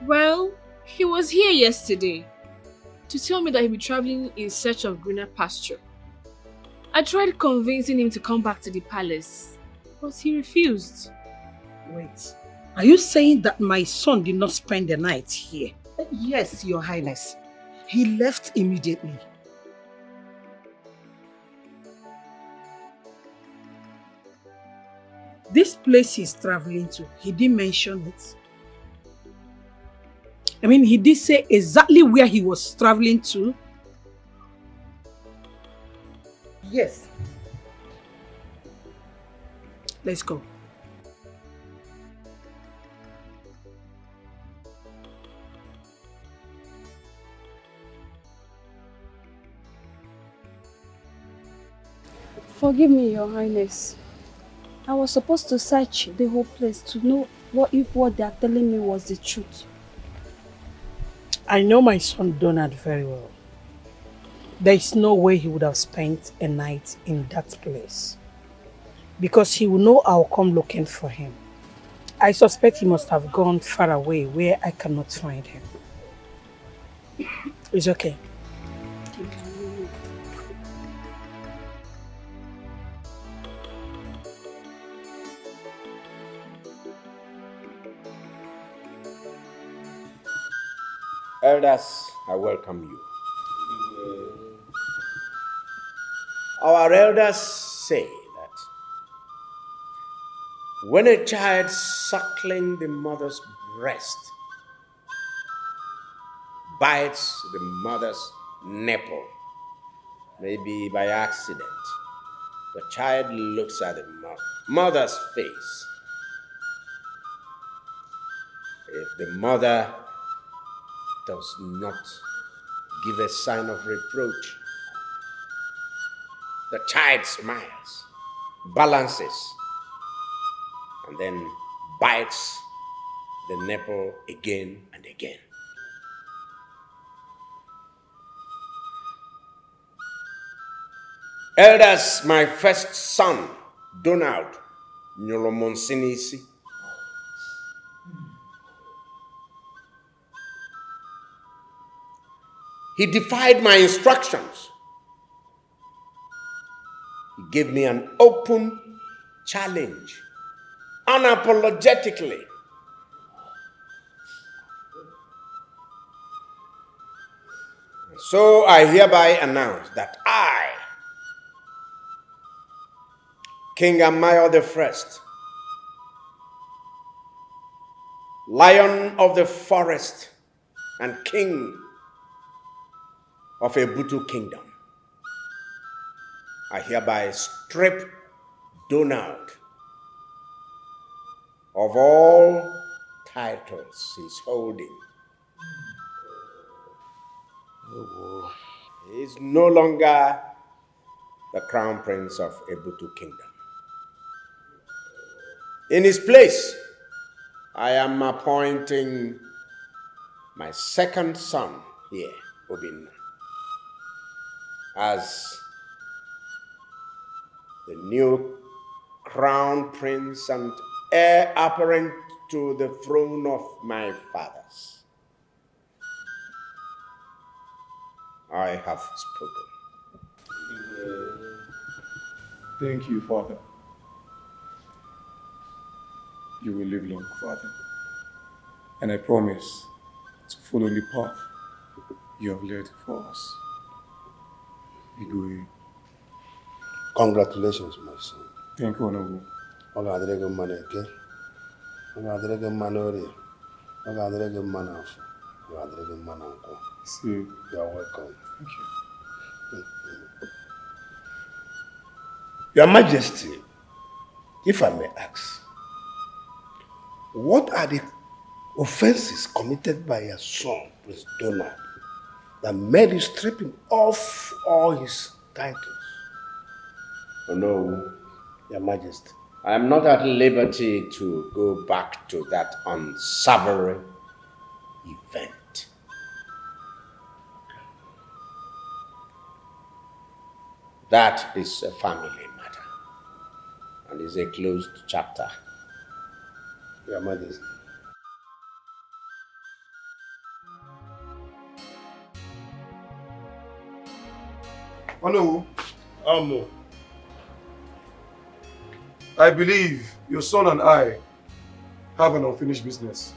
Well, he was here yesterday to tell me that he'll be traveling in search of greener pasture. I tried convincing him to come back to the palace, but he refused. Wait, are you saying that my son did not spend the night here? Yes, Your Highness. He left immediately. This place he's traveling to, he didn't mention it. I mean, he did say exactly where he was traveling to. Yes. Let's go. Forgive me, Your Highness. I was supposed to search the whole place to know if what they are telling me was the truth. I know my son Donald very well. There is no way he would have spent a night in that place. Because he will know I'll come looking for him. I suspect he must have gone far away where I cannot find him. It's okay. Elders, I welcome you. Our elders say that when a child suckling the mother's breast bites the mother's nipple, maybe by accident, the child looks at the mother's face. If the mother does not give a sign of reproach, the child smiles, balances, and then bites the nipple again and again. Elders, my first son, Donald Nyolomonsinisi. He defied my instructions. He gave me an open challenge, unapologetically. So I hereby announce that I, King Amayo I, Lion of the forest and King of Ebutu Kingdom, I hereby strip Donald of all titles he's holding. Oh, he is no longer the crown prince of Ebutu Kingdom. In his place, I am appointing my second son here, Obinna, as the new crown prince and heir apparent to the throne of my fathers. I have spoken. Thank you, Father. You will live long, Father. And I promise to follow the path you have led for us. Igwe. Congratulations, my son. Thank you, Honorable. Oga adrege maneke. Oga adrege manori. Oga adrege manafu. Oga adrege mananko. See, you are welcome. Thank you. Your Majesty, if I may ask, what are the offenses committed by your son, Prince Donald, that made you strip him off all his titles? Oh no, Your Majesty, I am not at liberty to go back to that unsavory event. That is a family matter and is a closed chapter, Your Majesty. Honorable. I believe your son and I have an unfinished business.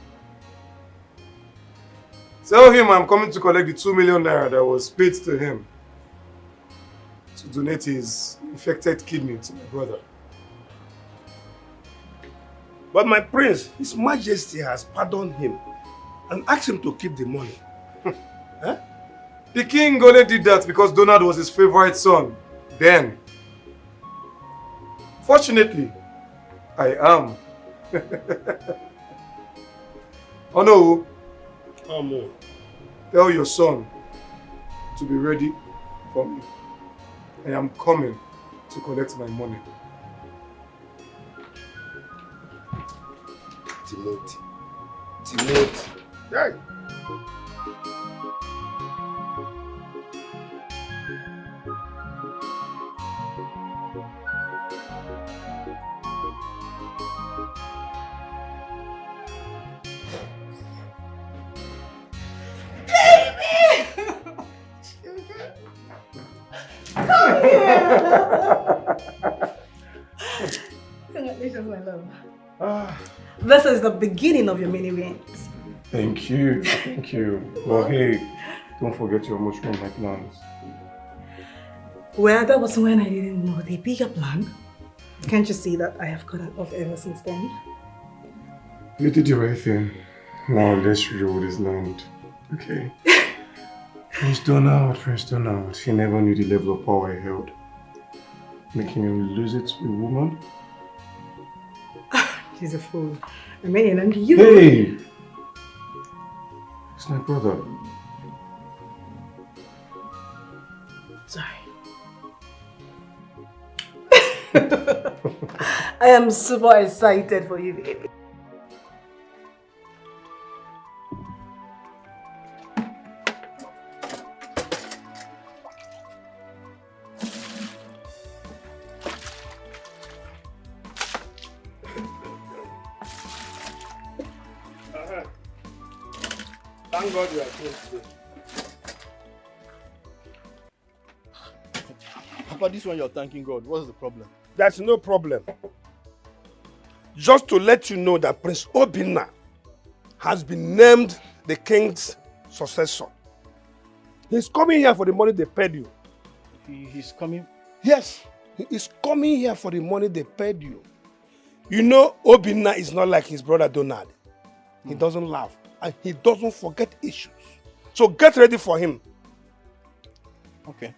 Tell him I'm coming to collect the 2 million naira that was paid to him to donate his infected kidney to my brother. But my prince, His Majesty has pardoned him and asked him to keep the money. Huh? The king only did that because Donald was his favorite son then. Fortunately, I am. Oh no. Tell your son to be ready for me. I am coming to collect my money. Timothy. Hey. Congratulations, my love. This is the beginning of your many wins. Thank you. Well, hey, don't forget your mushroom my plans. Well, that was when I didn't know the bigger plan. Can't you see that I have gotten off ever since then? You did the right thing. Now let's rule this land. Okay. Prince Donald, he never knew the level of power he held. Making him lose it to a woman? He's a fool. I mean, and you... Hey! It's my brother. Sorry. I am super excited for you, baby. Thank God you are here today. Papa, this one you're thanking God. What's the problem? There's no problem. Just to let you know that Prince Obinna has been named the king's successor. He's coming here for the money they paid you. He's coming? Yes, he is coming here for the money they paid you. You know, Obinna is not like his brother Donald. He doesn't laugh and he doesn't forget issues. So get ready for him. Okay.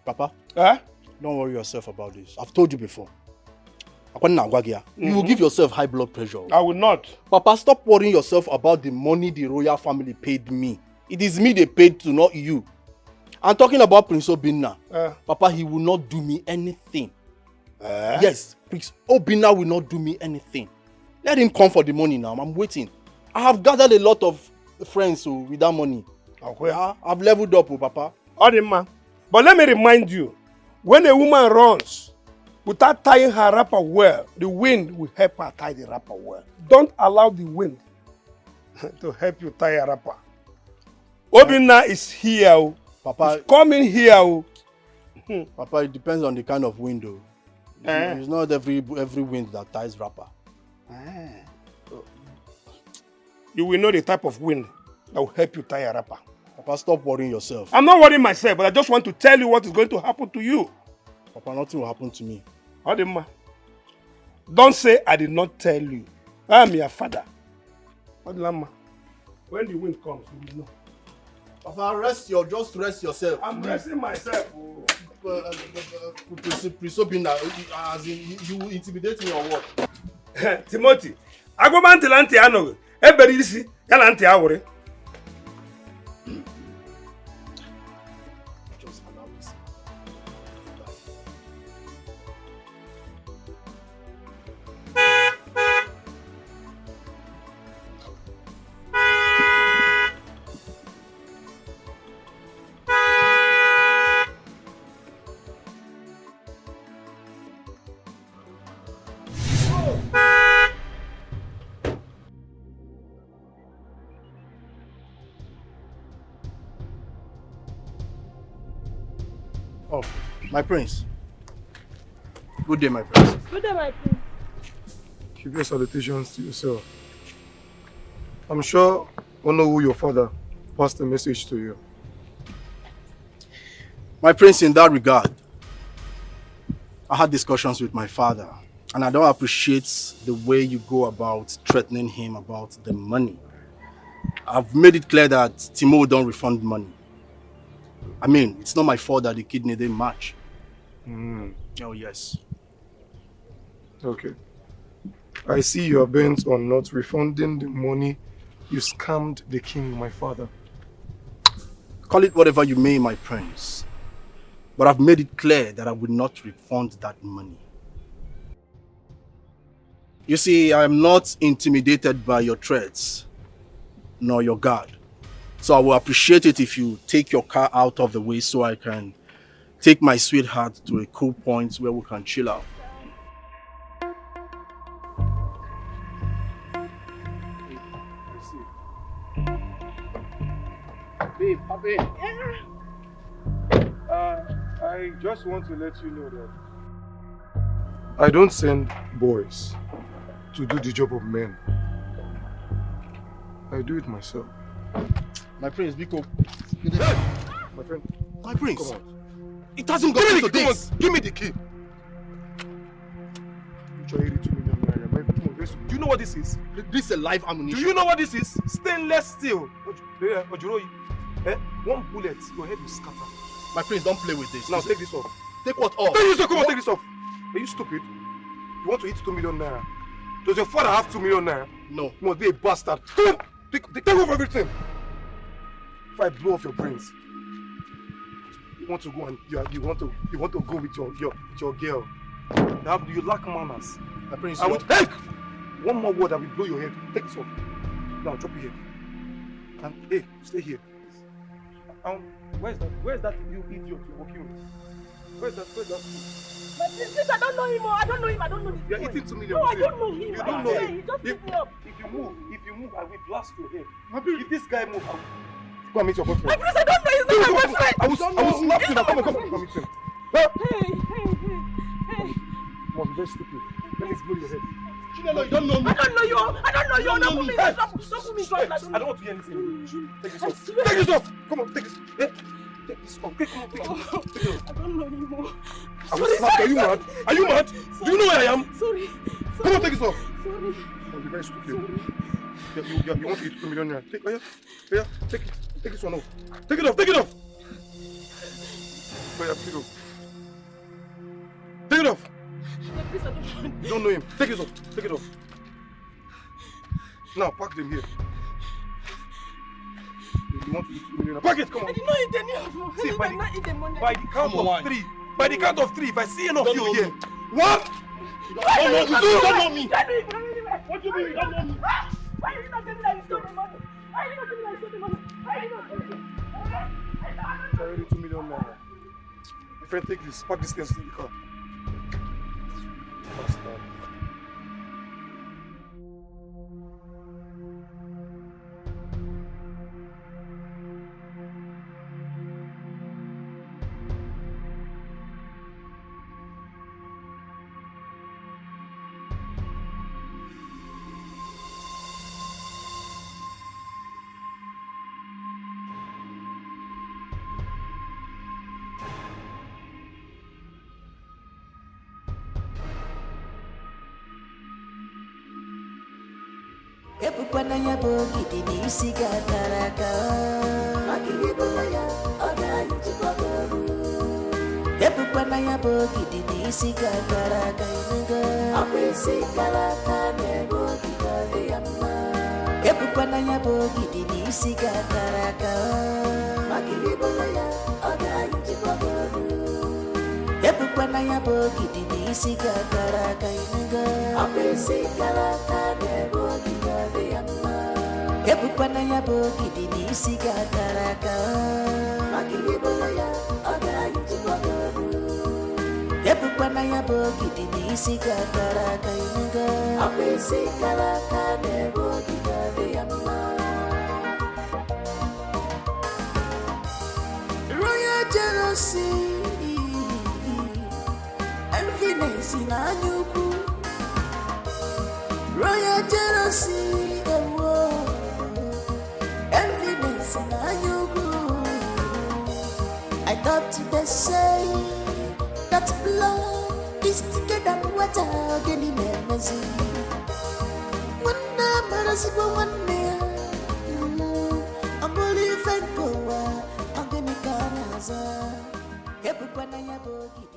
Papa, Huh? don't worry yourself about this. I've told you before. You will give yourself high blood pressure. I will not. Papa, stop worrying yourself about the money the royal family paid me. It is me they paid to, not you. I'm talking about Prince Obinna. Papa, he will not do me anything. Yes, Prince Obinna will not do me anything. Let him come for the money now. I'm waiting. I have gathered a lot of friends with that money. Okay. I've leveled up, Papa. Man. But let me remind you, when a woman runs without tying her wrapper well, the wind will help her tie the wrapper well. Don't allow the wind to help you tie a wrapper. Obinna is here. Papa, he's coming here. Papa, it depends on the kind of wind. It's not every wind that ties wrapper. You will know the type of wind that will help you tie a wrapper. Papa, stop worrying yourself. I'm not worrying myself, but I just want to tell you what is going to happen to you. Papa, nothing will happen to me. Don't say I did not tell you. I am your father. When the wind comes, you will know. Papa, just rest yourself. I'm resting myself. Prince Obinna, as in, you intimidate me or what? Timothy, I go man till auntie Ano. Everybody see, yell auntie Awore. Just allow this. Oh, my prince. Good day, my prince. Good day, my prince. Give your salutations to yourself. I'm sure Onowu, your father, passed a message to you. My prince, in that regard, I had discussions with my father, and I don't appreciate the way you go about threatening him about the money. I've made it clear that Timo don't refund money. I mean, it's not my fault that the kidney didn't match. Oh, yes. Okay. I see you are bent on not refunding the money you scammed the king, my father. Call it whatever you may, my prince. But I've made it clear that I will not refund that money. You see, I am not intimidated by your threats, nor your guard. So I will appreciate it if you take your car out of the way so I can take my sweetheart to a cool point where we can chill out. Babe, I just want to let you know that I don't send boys to do the job of men. I do it myself. My prince, Biko. My friend. My prince. Come on. It hasn't got into this. Give me the key. Do you know what this is? This is a live ammunition. Do you know what this is? Stainless steel. One bullet, your head will scatter. My prince, don't play with this. Now take this off. Take what off? Take this off. Come on, take this off. Are you stupid? You want to eat 2 million naira? Does your father have 2 million naira? No. You must be a bastard. Take off everything. If I blow off your brains, you want to go and you want to go with your girl. You lack manners. My prince, I would take one more word, I will blow your head. Take this off. Now drop your head. And hey, stay here. Where's that you idiot you're working with? Where's that food? Please, I don't know him. I don't know him. I don't know this You're boy. eating 2 million. No, I don't know him. You don't know him. He just picked me up. If you move, I will blast your head. If this guy moves, go and meet your boyfriend. Please, I don't know. He's not my boyfriend. I will slap you now. Come on, meet him. Hey. Come on, very stupid. Let me blow your head. Chinelo, you don't know me. I don't know you. Don't put me. Don't put me. I don't want to hear anything. Take this off. Take this off. Come on, take this. Yeah. Take this off. Take it off. Take it off. I don't know you more. I will slap you. Are you mad? Are you mad? Do you know where I am? Sorry. Come on, take this off. Sorry. You're very stupid. You want to eat 2 million naira. Take it. Take this one off. Take it off. Take it off. Take it off. Take it off. Please, I don't know. You don't know him. Take it off. Take it off. Now, pack them here. You want to eat 2 million? Pack it, come on. I did not eat any of them. See, I did not eat the money. by the count of 3. By the count of 3, if I see enough of you here. 1! You don't know me. What do you mean you don't know me? Why are you not telling me that you stole the money? Why are you not telling me that you stole the money? Why are you not telling me? It's already 2 million naira. My friend, take this. Pack this thing to the car. Bastard. Epupananya bogidi n'isi gatara aka Makiribolaya ọgaghị chịkwagoru Epupananya bogidi n'isi gatara aka inugo Ọkwa isi kara aka na-ebe ogige dị ya mma Epupananya bogidi n'isi gatara aka Makiribolaya ọgaghị chịkwagoru Epupananya bogidi n'isi gatara aka inugo Ọkwa isi kara aka na-ebe ogige Epupananya bogidi n'isi gatara aka Makiribolaya ọgaghị chịkwagoru Epupananya bogidi n'isi gatara aka inugo Ọkwa isi kara aka na-ebe ogige dị ya mma Royal jealousy Enviness n'anya ukwu Royal jealousy Enviness n'anya ukwu I thought they say that blood is thicker than water Gini memezi Wana marazigwa wane Amboli fenkowa Angeni kanaza Epupananya bogidi